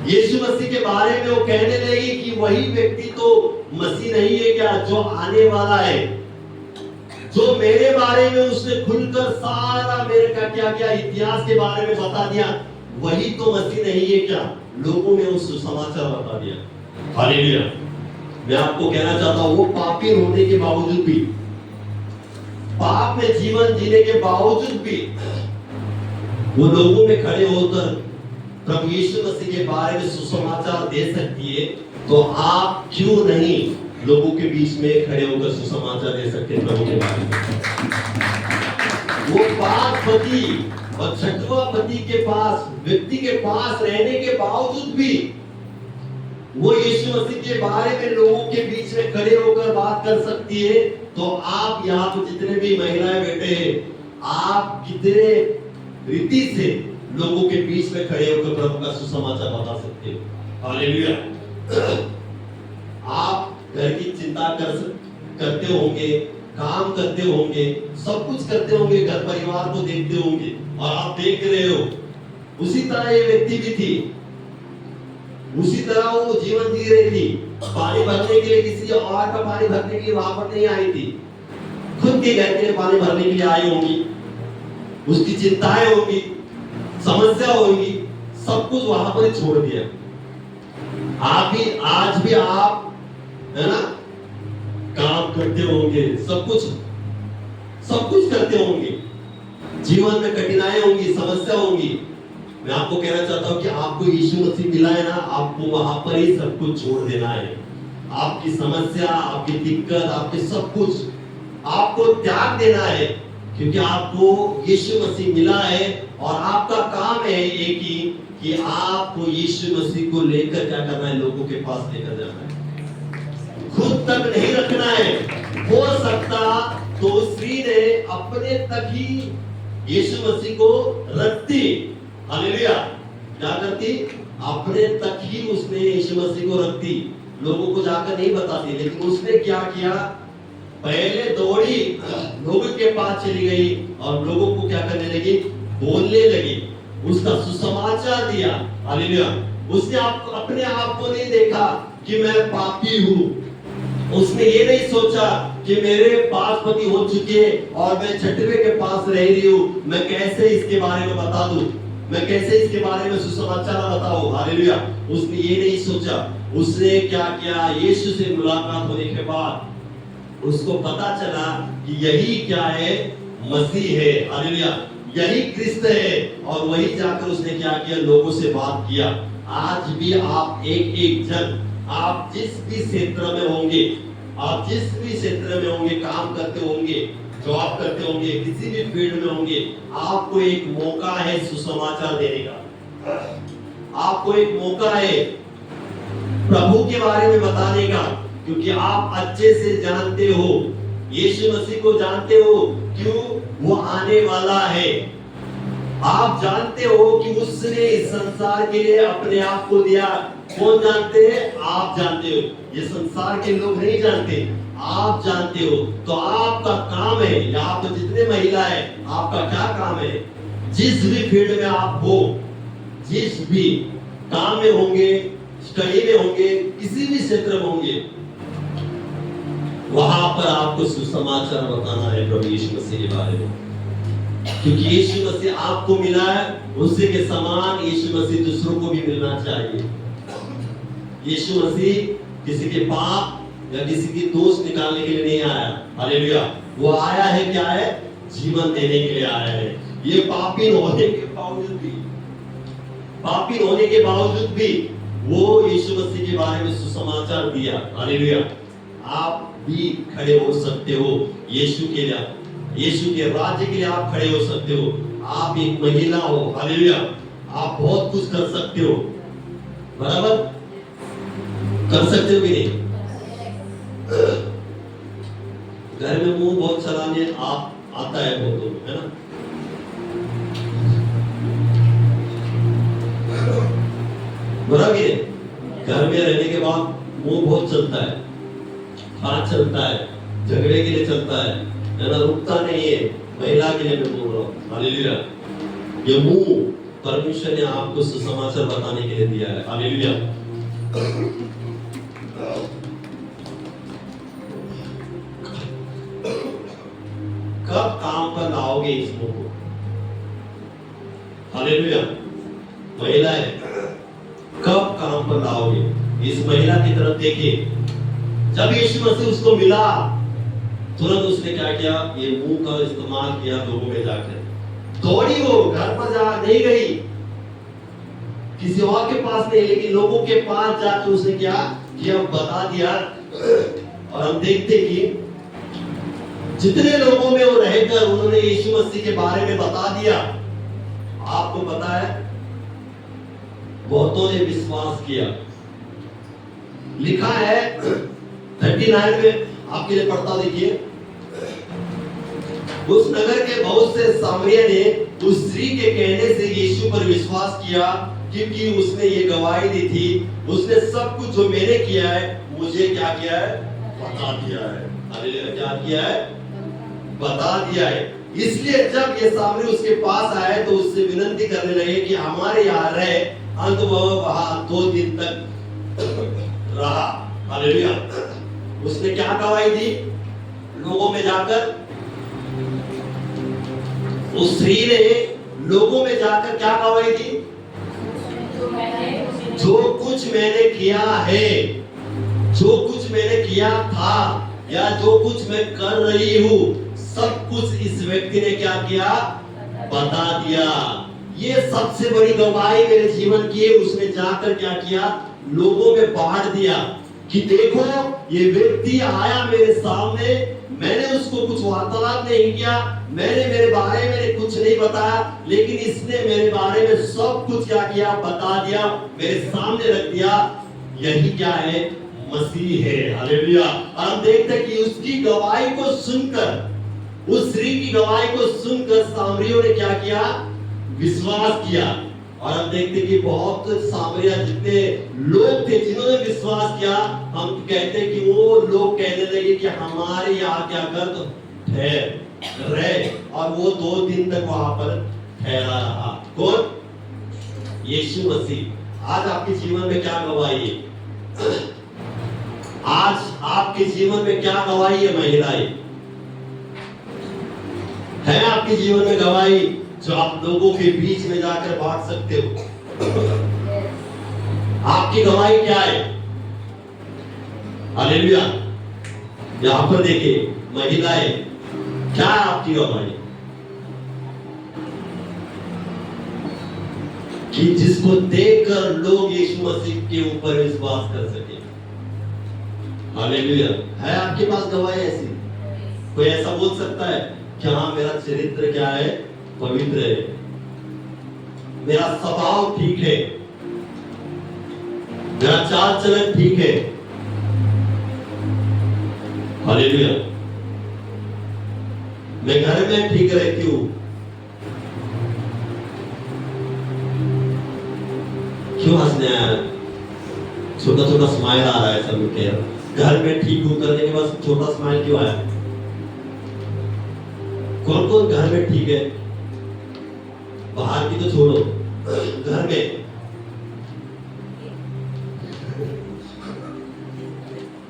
यीशु मसीह के बारे में वो कहने लगी कि वही व्यक्ति तो मसीह नहीं है क्या, जो आने वाला है, जो मेरे बारे में उसने खुलकर सारा मेरे का क्या क्या इतिहास के बारे में बता दिया, वही तो मसीह नहीं है क्या। लोगों ने उस सुसमाचार बता दिया। हालेलुया। मैं आपको कहना चाहता हूं, वो पापी होने के बावजूद भी, पाप में जीवन जीने के बावजूद भी वो लोगों में खड़े होकर प्रभु यीशु मसीह के बारे में सुसमाचार दे सकती है, तो आप क्यों नहीं लोगों के बीच में खड़े होकर सुसमाचार दे सकते हैं प्रभु के बारे में। वो पाप पति और छठवा पति के पास, व्यक्ति के पास रहने के बावजूद भी वो यीशु मसीह के बारे में लोगों के बीच में खड़े होकर बात कर सकती है, तो आप यहाँ पे जितने भी महिलाएं बैठे हैं, आप कितने रीति से लोगों के बीच में खड़े होकर प्रभु का सुसमाचार बता सकते हो। हालेलुया। आप घर की चिंता करते होंगे, काम करते होंगे, सब कुछ करते होंगे, घर परिवार को देखते होंगे, और आप देख रहे हो उसी तरह ये व्यक्ति भी थी, उसी तरह वो जीवन जी रही थी। पानी भरने के लिए किसी और का पानी भरने के लिए वहां पर नहीं आई थी, खुद के घर के लिए पानी भरने के लिए आई होंगी, उसकी चिंताएं होंगी, समस्या होगी, सब कुछ वहां पर ही छोड़ दिया। आप भी, आज भी आप है ना, काम करते होंगे, सब कुछ करते होंगे, जीवन में कठिनाई होंगी, समस्या होंगी। मैं आपको कहना चाहता हूं कि आपको यीशु मसीह मिला है ना, आपको वहां पर ही सब कुछ छोड़ देना है। आपकी समस्या, आपकी दिक्कत, आपके सब कुछ आपको त्याग देना है, क्योंकि आपको यीशु मसीह मिला है, और आपका काम है एक ही कि आपको यीशु मसीह को लेकर क्या करना है, लोगों के पास लेकर जाना है, खुद तक नहीं रखना है। हो सकता तो स्त्री ने अपने तक ही यीशु मसीह को रखती। हालेलुया। क्या करती, अपने तक ही उसने यीशु मसीह को रखती, लोगों को जाकर नहीं बताती। लेकिन उसने क्या किया, पहले दौड़ी लोगों के पास चली गई और लोगों को क्या करने लगी, बोलने लगी, उसका सुसमाचार दिया। हालेलुया। उसने अपने आप को नहीं देखा कि मैं पापी हूं, उसने ये नहीं सोचा कि मेरे पास पति हो चुके और मैं छठवे के पास रह रही हूं, मैं कैसे इसके बारे में बता दूं, मैं कैसे इसके बारे में सुसमाचार बताऊं। हालेलुया। उसने ये नहीं सोचा। उसने क्या किया, यीशु से मुलाकात होने के बाद उसको पता चला कि यही क्या है, मसीह है। हालेलुया। यही क्रिस्त है, और वही जाकर उसने क्या किया, लोगों से बात किया। आज भी आप एक जन, आप जिस भी क्षेत्र में होंगे, आप जिस भी क्षेत्र में होंगे, काम करते होंगे, जॉब करते होंगे, किसी भी फील्ड में होंगे, आपको एक मौका है सुसमाचार देने का। आपको एक मौका है प्रभु के बारे में बताने का, क्योंकि आप अच्छे से जानते हो, यीशु मसीह को जानते हो, क्यों, वो आने वाला है। आप जानते हो कि उसने इस संसार के लिए अपने आप को दिया। कौन जानते हैं? आप जानते हो, ये संसार के लोग नहीं जानते, आप जानते हो। तो आपका काम है, यहाँ पर जितने महिला है, आपका क्या काम है? जिस भी फील्ड में आप हो, जिस भी काम में होंगे, स्टडी में होंगे, किसी भी क्षेत्र में होंगे, वहां पर आपको सुसमाचार बताना है प्रभु यीशु मसीह के बारे में। क्योंकि यीशु मसीह आपको मिला है, उसी के समान यीशु मसीह दूसरों को भी मिलना चाहिए। यीशु मसीह किसी के पाप या किसी की दोष निकालने के लिए नहीं आया, हालेलुया। वो आया है, क्या है? जीवन देने के लिए आया है। ये पापी होने के बावजूद भी वो यीशु मसीह के बारे में सुसमाचार दिया, हालेलुया। आप भी खड़े हो सकते हो यीशु के लिए, यीशु के राज्य के लिए आप खड़े हो सकते हो। आप एक महिला हो, हालेलुया। आप बहुत कुछ कर सकते हो, बराबर कर सकते हो कि नहीं? घर में मुंह बहुत चलाने आप आता है बहुतों को, है ना? बराबर है। घर में रहने के बाद मुंह बहुत चलता है, हाथ चलता है, झगड़े के लिए चलता है ना? रुकता नहीं है। महिला के लिए मैं बोल रहा हूँ, हालेलुया। ये मुंह परमेश्वर ने आपको सुसमाचार बताने के लिए दिया है, हालेलुया। कब काम पर लाओगे इस मुंह को? हालेलुया। महिला है, कब काम पर लाओगे? इस महिला की तरफ देखिए, जब यीशु मसीह उसको मिला, तुरंत उसने क्या किया? ये मुंह का इस्तेमाल किया लोगों में जाकर। दौड़ी, वो घर पर जा नहीं गई, किसी और के पास नहीं, लेकिन लोगों के पास जाकर उसने क्या किया? बता दिया। और हम देखते कि जितने लोगों में वो रहकर उन्होंने यीशु मसीह के बारे में बता दिया। आपको पता है, बहुतों ने विश्वास किया। लिखा है 39 में, आपके लिए पढ़ता देखिए। उस नगर के बहुत से सामरिया ने उस स्त्री के कहने से यीशु पर विश्वास किया, क्योंकि उसने ये गवाही दी थी, उसने सब कुछ जो मैंने किया है मुझे क्या किया है? बता दिया है। हालेलुया। क्या किया है? बता दिया है। इसलिए जब ये सामरी उसके पास आए तो उससे विनती करने लगे कि हमारे यहाँ रहे। अंत वह वहां 2 दिन तक रहा, हालेलुया। उसने क्या गवाही दी? लोगों में जाकर, उस स्त्री ने लोगों में जाकर क्या गवाही दी? जो कुछ मैंने किया है, जो कुछ मैंने किया था, या जो कुछ मैं कर रही हूं, सब कुछ इस व्यक्ति ने क्या किया? बता दिया। ये सबसे बड़ी गवाही मेरे जीवन की है। उसने जाकर क्या किया? लोगों में बांट दिया कि देखो, ये व्यक्ति आया मेरे सामने, मैंने उसको कुछ वार्तालाप नहीं किया, मैंने मेरे बारे में कुछ नहीं बताया, लेकिन इसने मेरे बारे में सब कुछ क्या किया? बता दिया, मेरे सामने रख दिया। यही क्या है? मसीह है, हालेलुया। और हम देखते हैं कि उसकी गवाही को सुनकर, उस स्त्री की गवाही को सुनकर सामरियों ने क्या किया? विश्वास किया। और हम देखते कि बहुत सामरिया जितने लोग थे जिन्होंने विश्वास किया, हम कहते हैं कि वो लोग कहने लगे कि हमारे यहाँ क्या कर? तो ठहर रहे। और वो 2 दिन तक वहां पर ठहरा रहा। कौन? यीशु मसीह। आज आपके जीवन में क्या गवाही है? आज आपके जीवन में क्या गवाही है? महिलाएं है आपके जीवन में गवाही जो आप लोगों के बीच में जाकर बांट सकते हो? आपकी गवाही क्या है? हालेलुया। यहां पर देखिए, महिलाएं, क्या है आपकी गवाही? कि जिसको देखकर लोग यीशु मसीह के ऊपर विश्वास कर सके। हालेलुया। है आपके पास गवाही ऐसी? कोई ऐसा बोल सकता है कि हाँ, मेरा चरित्र क्या है? पवित्र है, मेरा स्वभाव ठीक है, मेरा चाल चलन ठीक है। हालेलुया। मैं घर में ठीक रहती हूँ, क्यों हंसने आया? छोटा छोटा स्माइल आ रहा है सब के घर में ठीक उतरने के बाद छोटा स्माइल क्यों आया? कौन कौन घर में ठीक है? बाहर की तो छोड़ो, घर में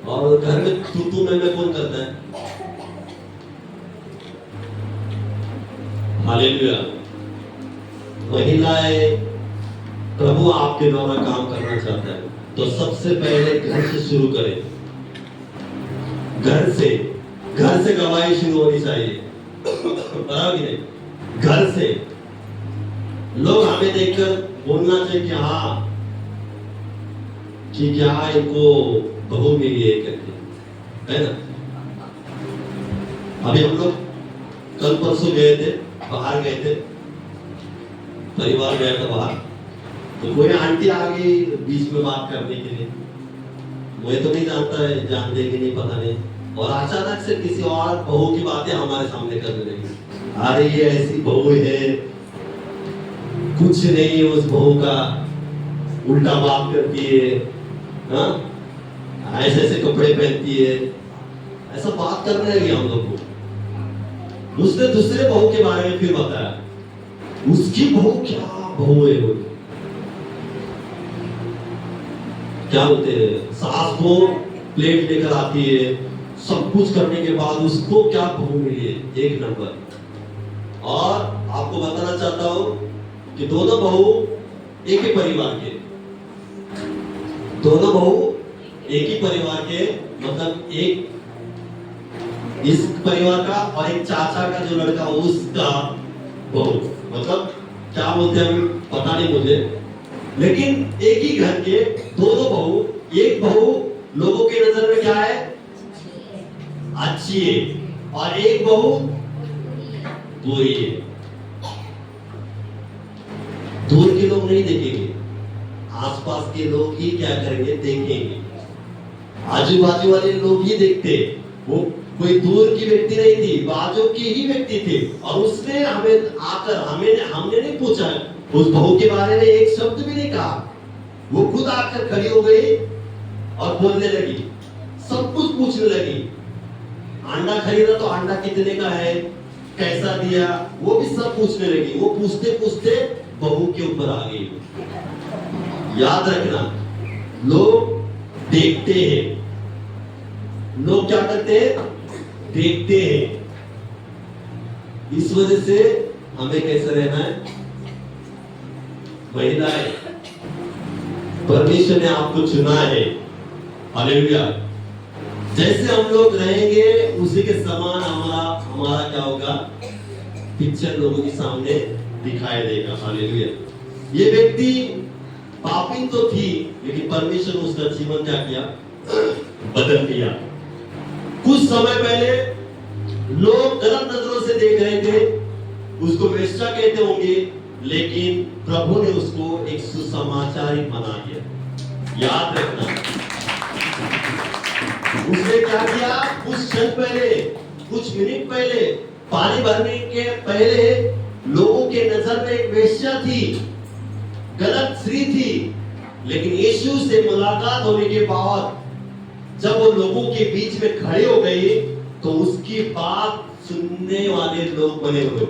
और घर में तू मैं कौन करता है? हालेलुया। महिलाएं, प्रभु आपके द्वारा काम करना चाहता है तो सबसे पहले घर से शुरू करें। घर से गवाही शुरू होनी चाहिए, बराबर नहीं? घर से लोग हमें देखकर बोलना चाहिए कि हाँ कि क्या इनको बहू मिली है करके, है ना? अभी हम लोग कल परसों गए थे, बाहर गए थे, परिवार गया था बाहर, तो कोई आंटी आ गई बीच में बात करने के लिए। मुझे तो नहीं जानता है, जानते कि नहीं पता नहीं, और अचानक से किसी और बहू की बातें हमारे सामने करने लगी। अरे ये ऐसी बहू है, कुछ नहीं उस बहू का, उल्टा बात करती है, हाँ ऐसे ऐसे कपड़े पहनती है, ऐसा बात करने लगी हम लोग को। उसने दूसरे बहू के बारे में फिर बताया, उसकी बहू क्या बहू है वो, क्या बोलते हैं, सास को प्लेट लेकर आती है, सब कुछ करने के बाद उसको क्या बहू मिली है, एक नंबर। और आपको बताना चाहता हूं कि दोनों बहू एक ही परिवार के, दोनों बहू एक ही परिवार के, मतलब एक इस परिवार का और एक चाचा का जो लड़का उसका बहू, मतलब क्या बोलते हैं पता नहीं मुझे, लेकिन एक ही घर के दोनों बहू, एक बहू लोगों के नजर में क्या है, अच्छी है, और एक बहू बुरी है। दूर के लोग नहीं देखेंगे, आसपास के लोग ही क्या करेंगे, देखेंगे। आजू बाजू वाले लोग ही देखते, वो कोई दूर की व्यक्ति नहीं थी, बाजू की ही व्यक्ति थे। और उसने हमें आकर हमने नहीं पूछा उस बहू के बारे में, एक शब्द भी नहीं कहा। वो खुद आकर खड़ी हो गई और बोलने लगी, सब कुछ पूछने लगी। अंडा खरीदा तो अंडा कितने का है, कैसा दिया, वो भी सब पूछने लगी। वो पूछते पूछते बहू के ऊपर आ गई। याद रखना, लोग देखते हैं, लोग क्या करते हैं, देखते हैं। इस वजह से हमें कैसे रहना है? महिलाएं, परमेश्वर ने आपको चुना है, हालेलुया। जैसे हम लोग रहेंगे उसी के समान हमारा क्या होगा, पिक्चर लोगों के सामने दिखाई देगा, हालेलुया। ये व्यक्ति पापी तो थी, लेकिन परमेश्वर ने उसका जीवन क्या किया, बदल दिया। कुछ समय पहले लोग गलत नजरों से देख रहे थे, उसको वेश्या कहते होंगे, लेकिन प्रभु ने उसको एक सुसमाचारिक बना दिया। याद रखना, उसने क्या किया, कुछ क्षण पहले, कुछ मिनट पहले, पानी भरने के पहले लोगों के नजर में एक वेश्या थी, गलत स्त्री थी, लेकिन यीशु से मुलाकात होने के बाद जब वो लोगों के बीच में खड़े हो गए तो उसकी बात सुनने वाले लोग बने हुए।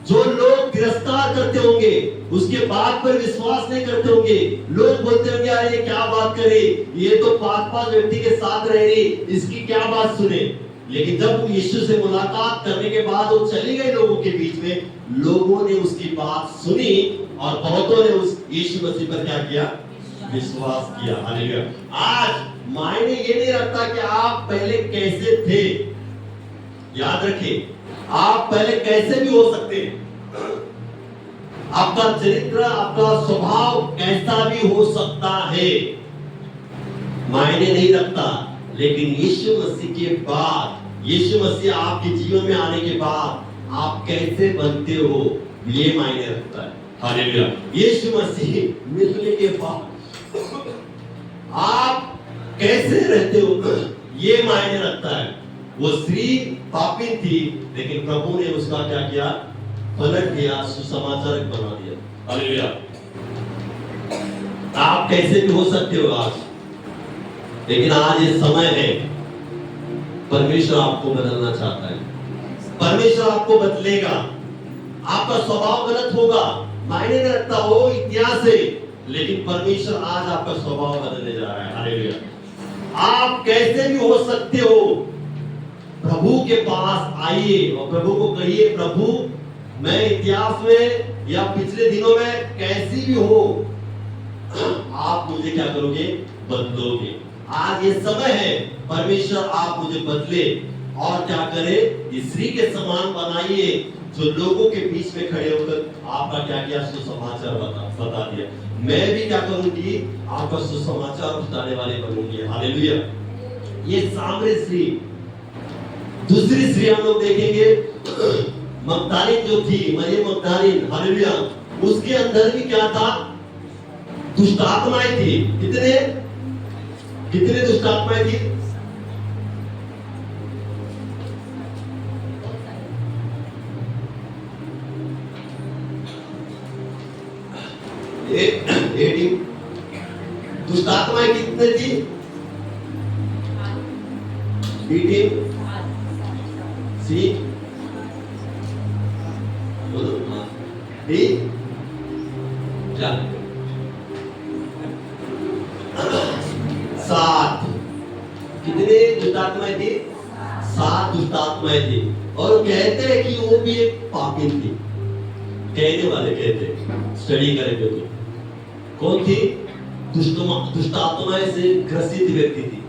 जो लोग तिरस्कार करते होंगे, उसके बात पर विश्वास नहीं करते होंगे, लोग बोलते होंगे यार ये क्या बात करे, ये तो पांच व्यक्ति के साथ रह रही, इसकी क्या बात सुने। लेकिन जब वो यीशु से मुलाकात करने के बाद वो चली गई लोगों के बीच में, लोगों ने उसकी बात सुनी और बहुतों ने उस यीशु मसीह पर क्या किया, विश्वास किया, हालेलुया। आज मायने ये नहीं रखता कि आप पहले कैसे थे, याद रखिए, आप पहले कैसे भी हो सकते हैं, आपका चरित्र, आपका स्वभाव कैसा भी हो सकता है, मायने नहीं रखता। लेकिन यीशु मसीह के बाद, यीशु मसीह आपके जीवन में आने के बाद आप कैसे बनते हो, ये मायने रखता है, हालेलुया। यीशु मसीह मिलने के बाद आप कैसे रहते हो, ये मायने रखता है। वो स्त्री पापी थी, लेकिन प्रभु ने उसका क्या किया, पलट दिया, सुसमाचारक बना दिया, हालेलुया। आप कैसे भी हो सकते हो आज, लेकिन आज ये समय है, परमेश्वर आपको बदलना चाहता है। परमेश्वर आपको बदलेगा। आपका स्वभाव गलत होगा, मायने नहीं रखता हो इतिहास से, लेकिन परमेश्वर आज आपका स्वभाव बदलने जा रहा है। हालेलुया। आप कैसे भी हो सकते हो, प्रभु के पास आइए और प्रभु को कहिए, प्रभु मैं इतिहास में या पिछले दिनों में कैसी भी हो, आप मुझे क्या करोगे, बदलोगे। आज ये समय है, परमेश्वर आप मुझे बदले और क्या करे, स्त्री के समान बनाइए, जो लोगों के बीच में खड़े होकर आपका क्या किया, सुसमाचार बता दिया। मैं भी क्या करूंगी, आपका सुसमाचार बताने वाले बनूंगी। हालेलुया। ये सामरी स्त्री। दूसरी स्त्री हम लोग देखेंगे, मगदलीन जो थी, मरियम मगदलीन, हालेलुया, उसके अंदर भी क्या था, दुष्ट आत्माएं थी। कितने दुष्ट आत्माएं थी? दुष्ट आत्माएं कितने थी? 18 सी डी क्या 7। कितने दुष्ट आत्माएं थी? 7 दुष्ट आत्माएं थी। और कहते हैं कि वो भी एक पापिन थी। कहने वाले कहते, स्टडी करेंगे तो कौन थी? दुष्ट आत्माएं से ग्रसित व्यक्ति थी।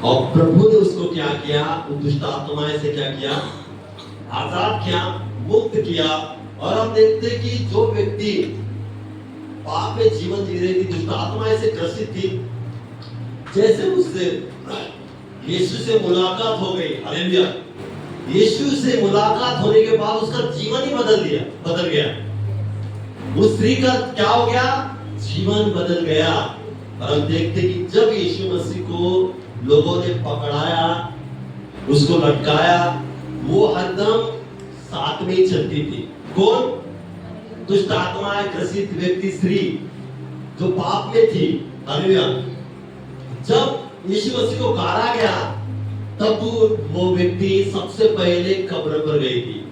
और प्रभु ने उसको क्या किया, दुष्ट आत्माएं से क्या किया, आजाद किया, मुक्त किया। और हम देखते हैं कि जो व्यक्ति पाप में जीवन जी रही थी, दुष्ट आत्माएं से ग्रसित थी, जैसे उससे यीशु से मुलाकात हो गई, हालेलुया, यीशु से मुलाकात होने के बाद उसका जीवन ही बदल गया। उस स्त्री का क्या हो गया, जीवन बदल गया। और हम देखते कि जब यीशु मसीह को लोगों ने पकड़ाया, उसको लटकाया, वो हरदम साथ में ही चलती थी। कौन? दुष्ट आत्माएं ग्रसित व्यक्ति स्त्री जो पाप में थी। हालेलुया। जब यीशु मसीह को कारा गया, तब वो व्यक्ति सबसे पहले कब्र पर गई थी।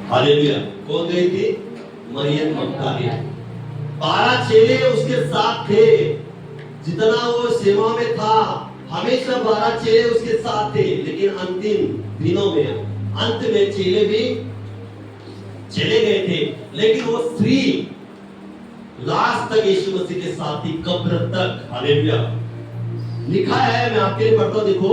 हालेलुया। कौन गई थी? मरियम मगदलीन। 12 चेले उसके साथ थे। जितना वो सेवा में था, हमेशा 12 चेले उसके साथ थे। लेकिन अंतिम दिनों में, अंत में चेले भी चले गए थे, लेकिन वो स्त्री लास्ट तक यीशु मसीह के साथ थी, कब्र तक। हालेलुया। लिखा है, मैं आपके लिए पढ़ता हूं, देखो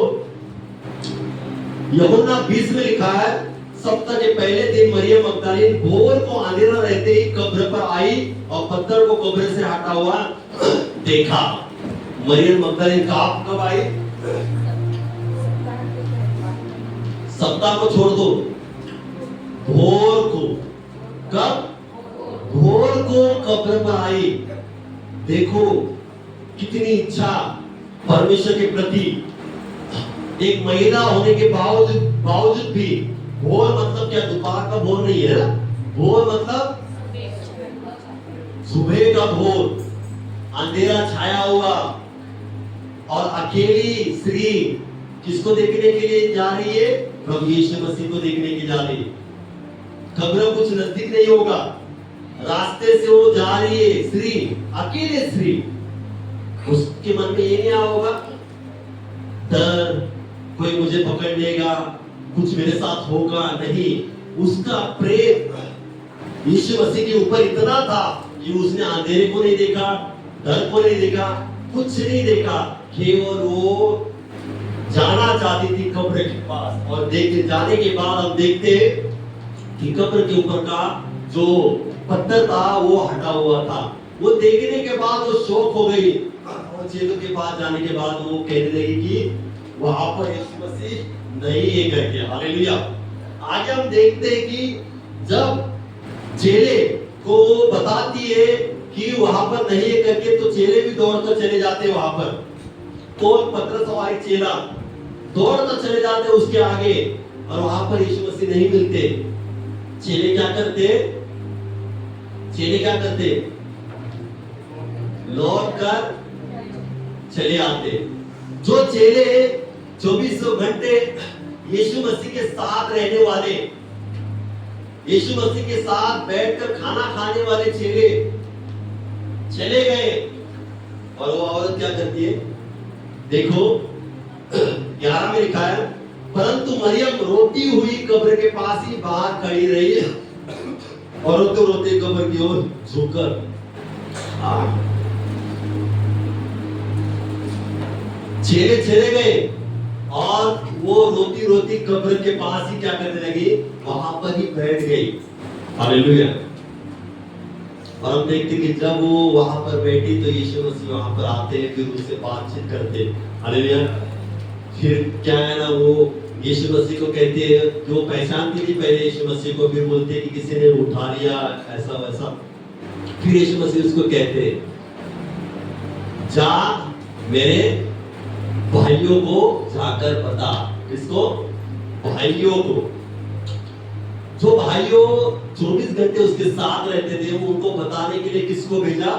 यूहन्ना 20 में लिखा है, सप्ताह के पहले दिन मरियम मगदलीन भोर को अंधेरा रहते ही कब्र पर आई और पत्थर को कब्र से हटा हुआ देखा। मरियम मगदलीन कब आई? सप्ताह को छोड़ दो, भोर को। कब? भोर को कब्र पर आई। देखो कितनी इच्छा परमेश्वर के प्रति। एक महिला होने के बावजूद भी, भोर मतलब क्या, दोपहर का भोर नहीं है ना, भोर मतलब सुबह का भोर, अंधेरा छाया हुआ, और अकेली स्त्री किसको देखने के लिए जा रही है? प्रभु यीशु मसीह को देखने के जा रही है। कब्र कुछ नजदीक नहीं होगा, रास्ते से वो जा रही है स्त्री, अकेले स्त्री। उसके मन में ये नहीं आया होगा डर, कोई मुझे पकड़ लेगा, कुछ मेरे साथ होगा, नहीं। उसका प्रेम यीशु मसीह के ऊपर इतना था कि उसने अंधेरे को नहीं देखा, डर को नहीं देखा, कुछ नहीं देखा, केवल वो जाना चाहती थी कब्र के पास। और देखते जाने के बाद हम देखते कि कब्र के ऊपर का जो पत्थर था वो हटा हुआ था। वो देखने के बाद वो शौक हो गई, और चेलों के पास जाने के बाद वो कहने लगी कि वहां पर यीशु मसीह नहीं है करके। हालेलुया। आगे हम देखते हैं कि जब चेले को बताती है कि वहां पर नहीं है करके, तो चेले भी दौड़कर चले जाते हैं वहां पर। कौन? पतरस सवारी चेला दौड़कर चले जाते हैं उसके आगे, और वहां पर यीशु मसीह नहीं मिलते। चेले क्या करते? लौट कर चले आते। जो चेले 24 घंटे यीशु मसीह के साथ रहने वाले, यीशु मसीह के साथ बैठकर खाना खाने वाले चेले चले गए, और वो औरत क्या करती है? देखो 11 में लिखा है, परंतु मरियम रोती हुई कब्र के पास ही बाहर खड़ी रही और रोते रोते कब्र की ओर झुककर चले गए, और वो रोती रोती कब्र के पास ही क्या करने लगी? वहां पर ही बैठ गई। हालेलुया। और हम देखते कि जब वो वहां पर बैठी तो यीशु मसीह वहां पर आते हैं, फिर उससे बातचीत करते। हालेलुया। फिर क्या है ना, वो यीशु मसीह को कहते हैं, जो पहचानती थी पहले यीशु मसीह को, फिर बोलते कि किसी ने उठा लिया ऐसा वैसा। फिर यीशु मसीह उसको कहते, जा मेरे भाइयों को जाकर बता। इसको भाइयों को, जो भाइयों 24 घंटे उसके साथ रहते थे, वो उनको बताने के लिए किसको भेजा?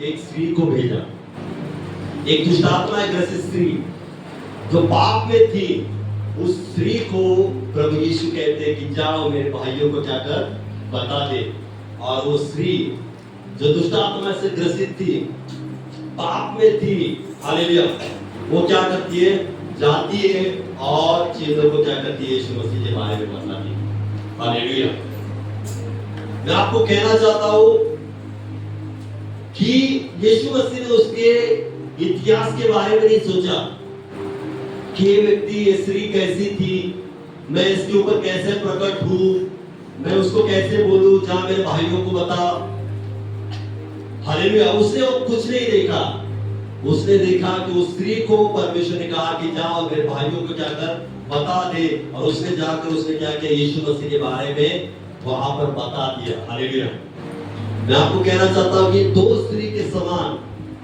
एक स्त्री को भेजा, एक दुष्ट आत्मा ग्रसित स्त्री जो पाप में थी। उस स्त्री को प्रभु यीशु कहते कि जाओ मेरे भाइयों को जाकर बता दे। और वो स्त्री जो दुष्ट आत्मा से ग्रसित थी, पाप में थी, हालेलुया, वो क्या करती है? जाती है और चेलों को क्या करती है? यीशु मसीह के बारे में बताती है। हालेलुया। मैं आपको कहना चाहता हूं कि यीशु मसीह ने उसके इतिहास के बारे में नहीं सोचा कि ये व्यक्ति, ये स्त्री कैसी थी, मैं इसके ऊपर कैसे प्रकट हूं, मैं उसको कैसे बोलूं, जा मेरे भाइयों को बता। हालेलुया। उसने वो कुछ नहीं देखा। उसने देखा कि उस स्त्री को परमेश्वर ने कहा कि जाओ मेरे भाइयों को क्या कर बता दे, और उसने जाकर उसने क्या किया? यीशु मसीह के बारे में वहां पर बता दिया। हालेलुया। मैं आपको कहना चाहता हूं कि दो स्त्री के समान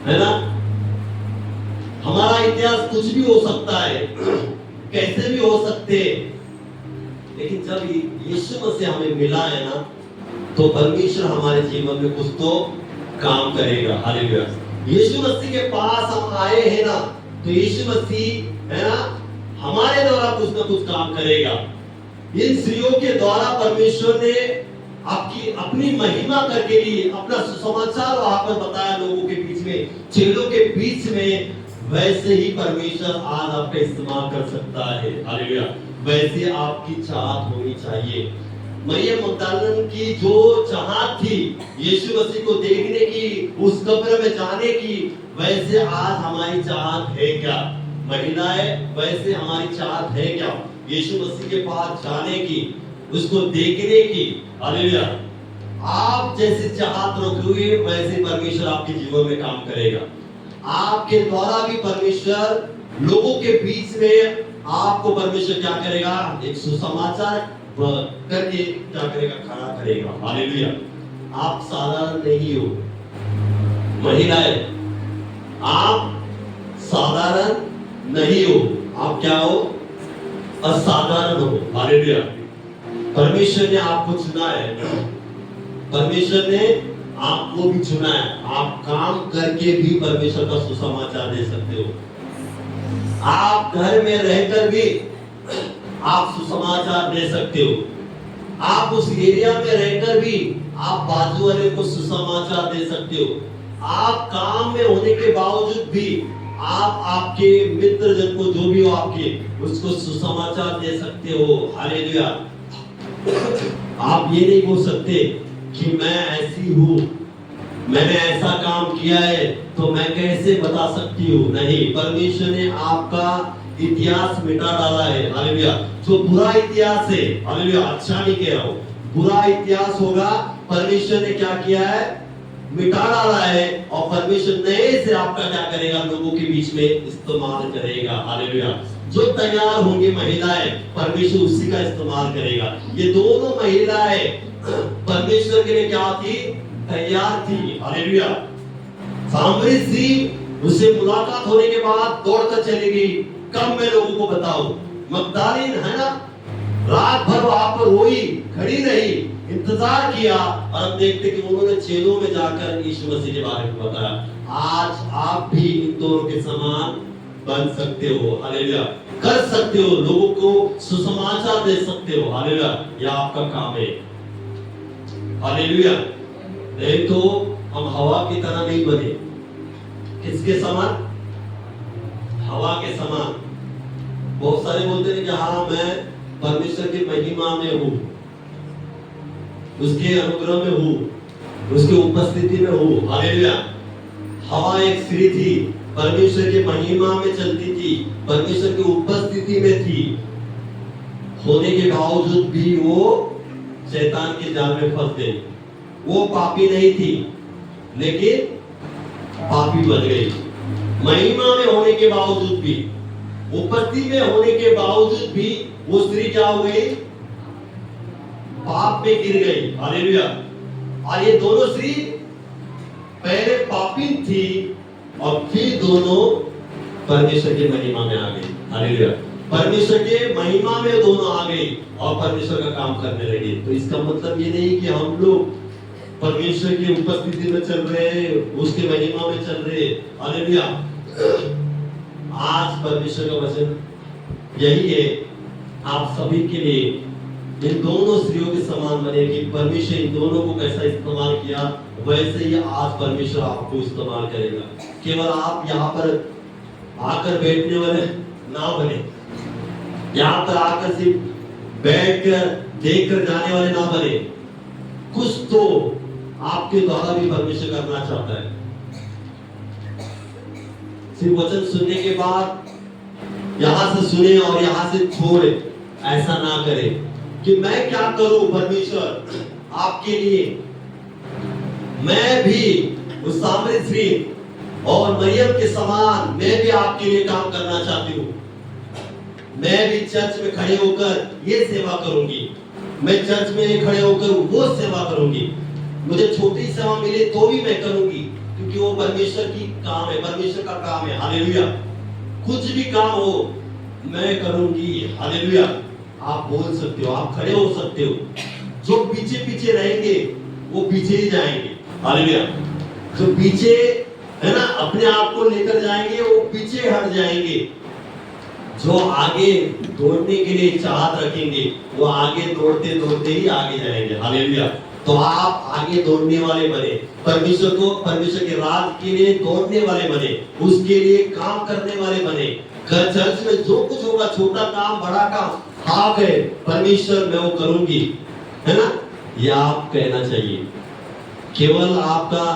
है ना, हमारा इतिहास कुछ भी हो सकता है, कैसे भी हो सकते, लेकिन जब यीशु मसीह हमें मिला है ना, तो परमेश्वर हमारे जीवन में कुछ तो काम करेगा। हालेलुया। यीशु मसीह के पास हम आए हैं ना, तो यीशु मसीह है ना हमारे द्वारा कुछ ना कुछ काम करेगा। इन स्त्रियों के द्वारा परमेश्वर ने आपकी अपनी महिमा करके लिए अपना सुसमाचार वहां पर बताया लोगों के बीच में, चेलों के बीच में। वैसे ही परमेश्वर आज आपका इस्तेमाल कर सकता है। हालेलुया। वैसे आपकी चाहत होनी चाहिए। मरियम मगदलीनी की जो चाहत थी यीशु मसीह को देखने की, उस कब्र में जाने की, वैसे आज हमारी चाहत है क्या? महिलाएं, वैसे हमारी चाहत है क्या? यीशु मसीह के पास जाने की, उसको देखने की। हालेलुया। आप जैसे चाहत रखोगे, वैसे परमेश्वर आपके जीवन में काम करेगा। आपके द्वारा भी परमेश्वर लोगों के बीच में आपको परमेश्वर क्या करेगा? एक सुसमाचार करके क्या करेगा? खड़ा करेगा। हालेलुया। आप साधारण नहीं हो महिलाएं, आप साधारण नहीं हो, आप क्या हो? असाधारण हो। हालेलुया। परमेश्वर ने आपको चुना है, परमेश्वर ने आपको भी चुना है। आप काम करके भी परमेश्वर का सुसमाचार दे सकते हो। आप घर में रहकर भी आप सुसमाचार दे सकते हो। आप उस एरिया में रहकर भी आप बाजू वाले को सुसमाचार दे सकते हो। आप काम में होने के बावजूद भी आप आपके मित्र जन को, जो भी हो आपके, उसको सुसमाचार दे सकते हो। हालेलुया। आप ये नहीं बोल सकते कि मैं ऐसी हूं, मैंने ऐसा काम किया है तो मैं कैसे बता सकती हूँ? नहीं, परमेश्वर ने आपका इतिहास मिटा डाला है। हालेलुया। जो बुरा इतिहास है, हालेलुया, अच्छा नहीं कह रहा हूँ, बुरा इतिहास होगा, परमेश्वर ने क्या किया है? मिटा डाला है। और परमेश्वर नए से आपका क्या करेगा? लोगों के बीच में इस्तेमाल करेगा। हालेलुया। जो तैयार होंगी महिलाएं, परमेश्वर उसी का इस्तेमाल करेगा। ये दोनों महिलाएं परमेश्वर के लिए क्या थी? तैयार थी। हालेलुया। सामरी सी उससे मुलाकात होने के बाद दौड़कर चली गई, कब मैं लोगों को बताऊं? मगदलीन है ना, रात भर वहां पर रोई, खड़ी रही, इंतजार किया, और हम देखते कि उन्होंने चेलों में जाकर यीशु मसीह के बारे में बताया। आज आप भी इन दोनों के समान बन सकते हो, हालेलुया, कर सकते हो, लोगों को सुसमाचार दे सकते हो, हालेलुया, यह आपका काम है, हालेलुया। नहीं तो हम हवा की तरह नहीं बने। किसके समान? हवा के समान। बहुत सारे बोलते हैं कि हाँ मैं परमेश्वर की महिमा में हूँ, उसके अनुग्रह में हूँ, उसकी उपस्थिति में हूँ, हालेलुया। हवा एक स्त्री थी, परमेश्वर की महिमा में चलती थी, परमेश्वर की उपस्थिति में थी, होने के बावजूद भी वो शैतान के जाल में फंस गई। वो पापी नहीं थी, लेकिन पापी बन गई। महिमा में होने के बावजूद भी, उपस्थिति में होने के बावजूद भी वो स्त्री क्या हो गई? पाप में गिर गई, हालेलुया। और ये दोनों स्त्री पहले पापी थी और फिर दोनों परमेश्वर की महिमा में आ गई, हालेलुया। परमेश्वर के महिमा में दोनों आ गई और परमेश्वर का काम करने लगे। तो इसका मतलब ये नहीं कि हम लोग परमेश्वर की उपस्थिति में चल रहे हैं, उसके महिमा में चल रहे हैं, हालेलुया। आज परमेश्वर का वचन यही है आप सभी के लिए, इन दोनों स्त्रियों के समान बने कि परमेश्वर इन दोनों को कैसा इस्तेमाल किया, वैसे ही आज परमेश्वर आपको इस्तेमाल करेगा। केवल आप यहाँ पर आकर बैठने वाले ना बने, यहाँ पर आकर सिर्फ बैठकर देखकर जाने वाले ना बने। कुछ तो आपके द्वारा भी परमेश्वर करना चाहता है। सिर्फ वचन सुनने के बाद यहां से सुने और यहां से छोड़े, ऐसा ना करें कि मैं क्या करूं परमेश्वर आपके लिए। मैं भी उस सामरी स्त्री और मरियम के समान मैं भी आपके लिए काम करना चाहती हूं। मैं भी चर्च में खड़े होकर ये सेवा करूंगी, मैं चर्च में खड़े होकर वो सेवा करूंगी। मुझे छोटी सेवा मिले तो भी मैं करूंगी, क्योंकि वो परमेश्वर की काम है, परमेश्वर का काम है, हालेलुया। कुछ भी काम हो मैं करूंगी, हालेलुया। आप बोल सकते हो, आप खड़े हो सकते हो। जो पीछे पीछे रहेंगे वो पीछे ही जाएंगे, हालेलुया। जो पीछे है ना अपने आप को लेकर जाएंगे वो पीछे हट जाएंगे। जो आगे दौड़ने के लिए चाहत रखेंगे वो आगे दौड़ते दौड़ते ही आगे जाएंगे, हालेलुया। तो आप आगे दौड़ने वाले बने, परमेश्वर को, परमेश्वर के राज के लिए दौड़ने वाले बने, उसके लिए काम करने वाले बने। चर्च में जो कुछ होगा, छोटा काम बड़ा काम, हाँ कहे परमेश्वर मैं वो करूंगी, है ना, ये आप कहना चाहिए। केवल आपका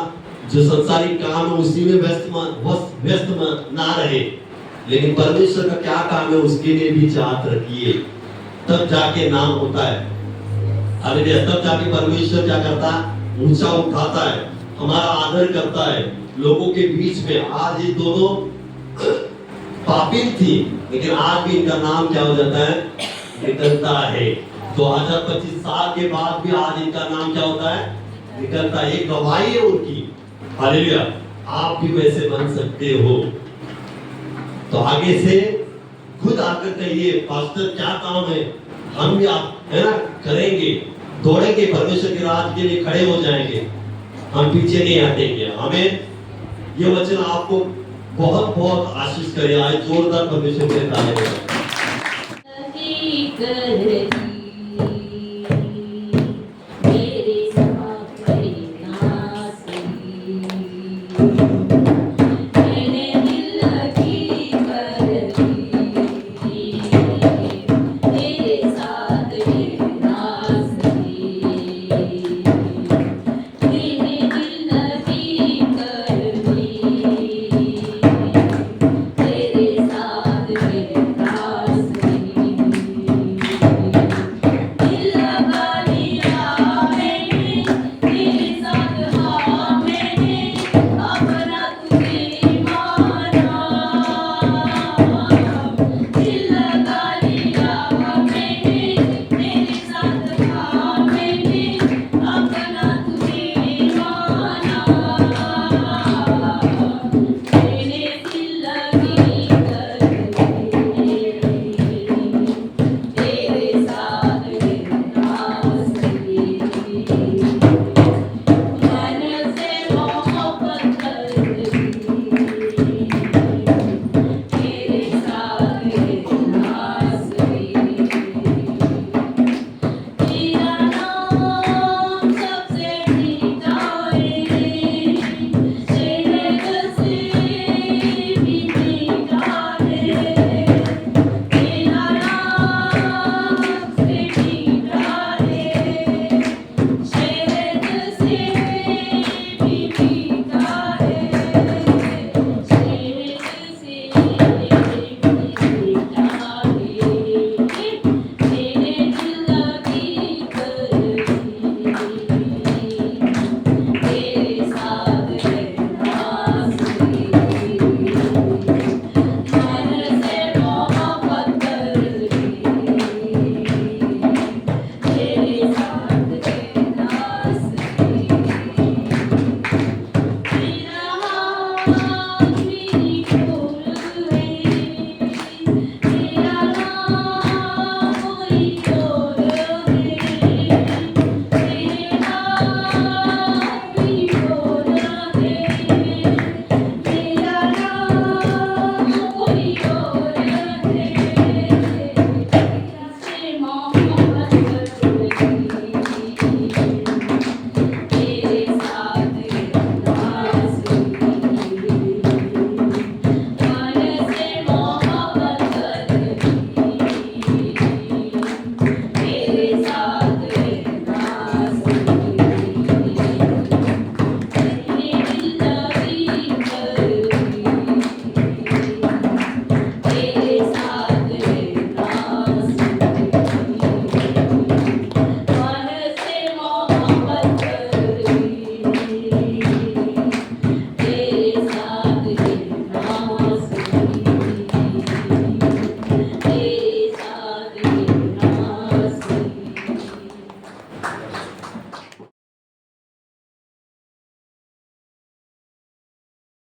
जो संसारिक काम है उसी में व्यस्त ना रहे, लेकिन परमेश्वर का क्या काम है उसके लिए भी चाहत रखिए, तब जाके नाम होता है, हालेलुया। तब जाके परमेश्वर क्या करता है? ऊंचा उठाता है, हमारा आदर करता है लोगों के बीच में। आज ये दोनों पापी थी, लेकिन आज भी इनका नाम क्या हो जाता है? निकलता है। 2025 साल के बाद भी आज इनका नाम क्या होता है? निकलता है। एक गवाही है उनकी, हालेलुया। आप भी वैसे बन सकते हो। तो आगे से खुद आकर कहिए पास्टर क्या काम है, हम भी आप है ना करेंगे, दौड़ेंगे, परमेश्वर के राज के लिए खड़े हो जाएंगे, हम पीछे नहीं हटेंगे। हमें ये वचन आपको बहुत बहुत आशीष करे। आज जोरदार परमेश्वर के ताली बजाएं।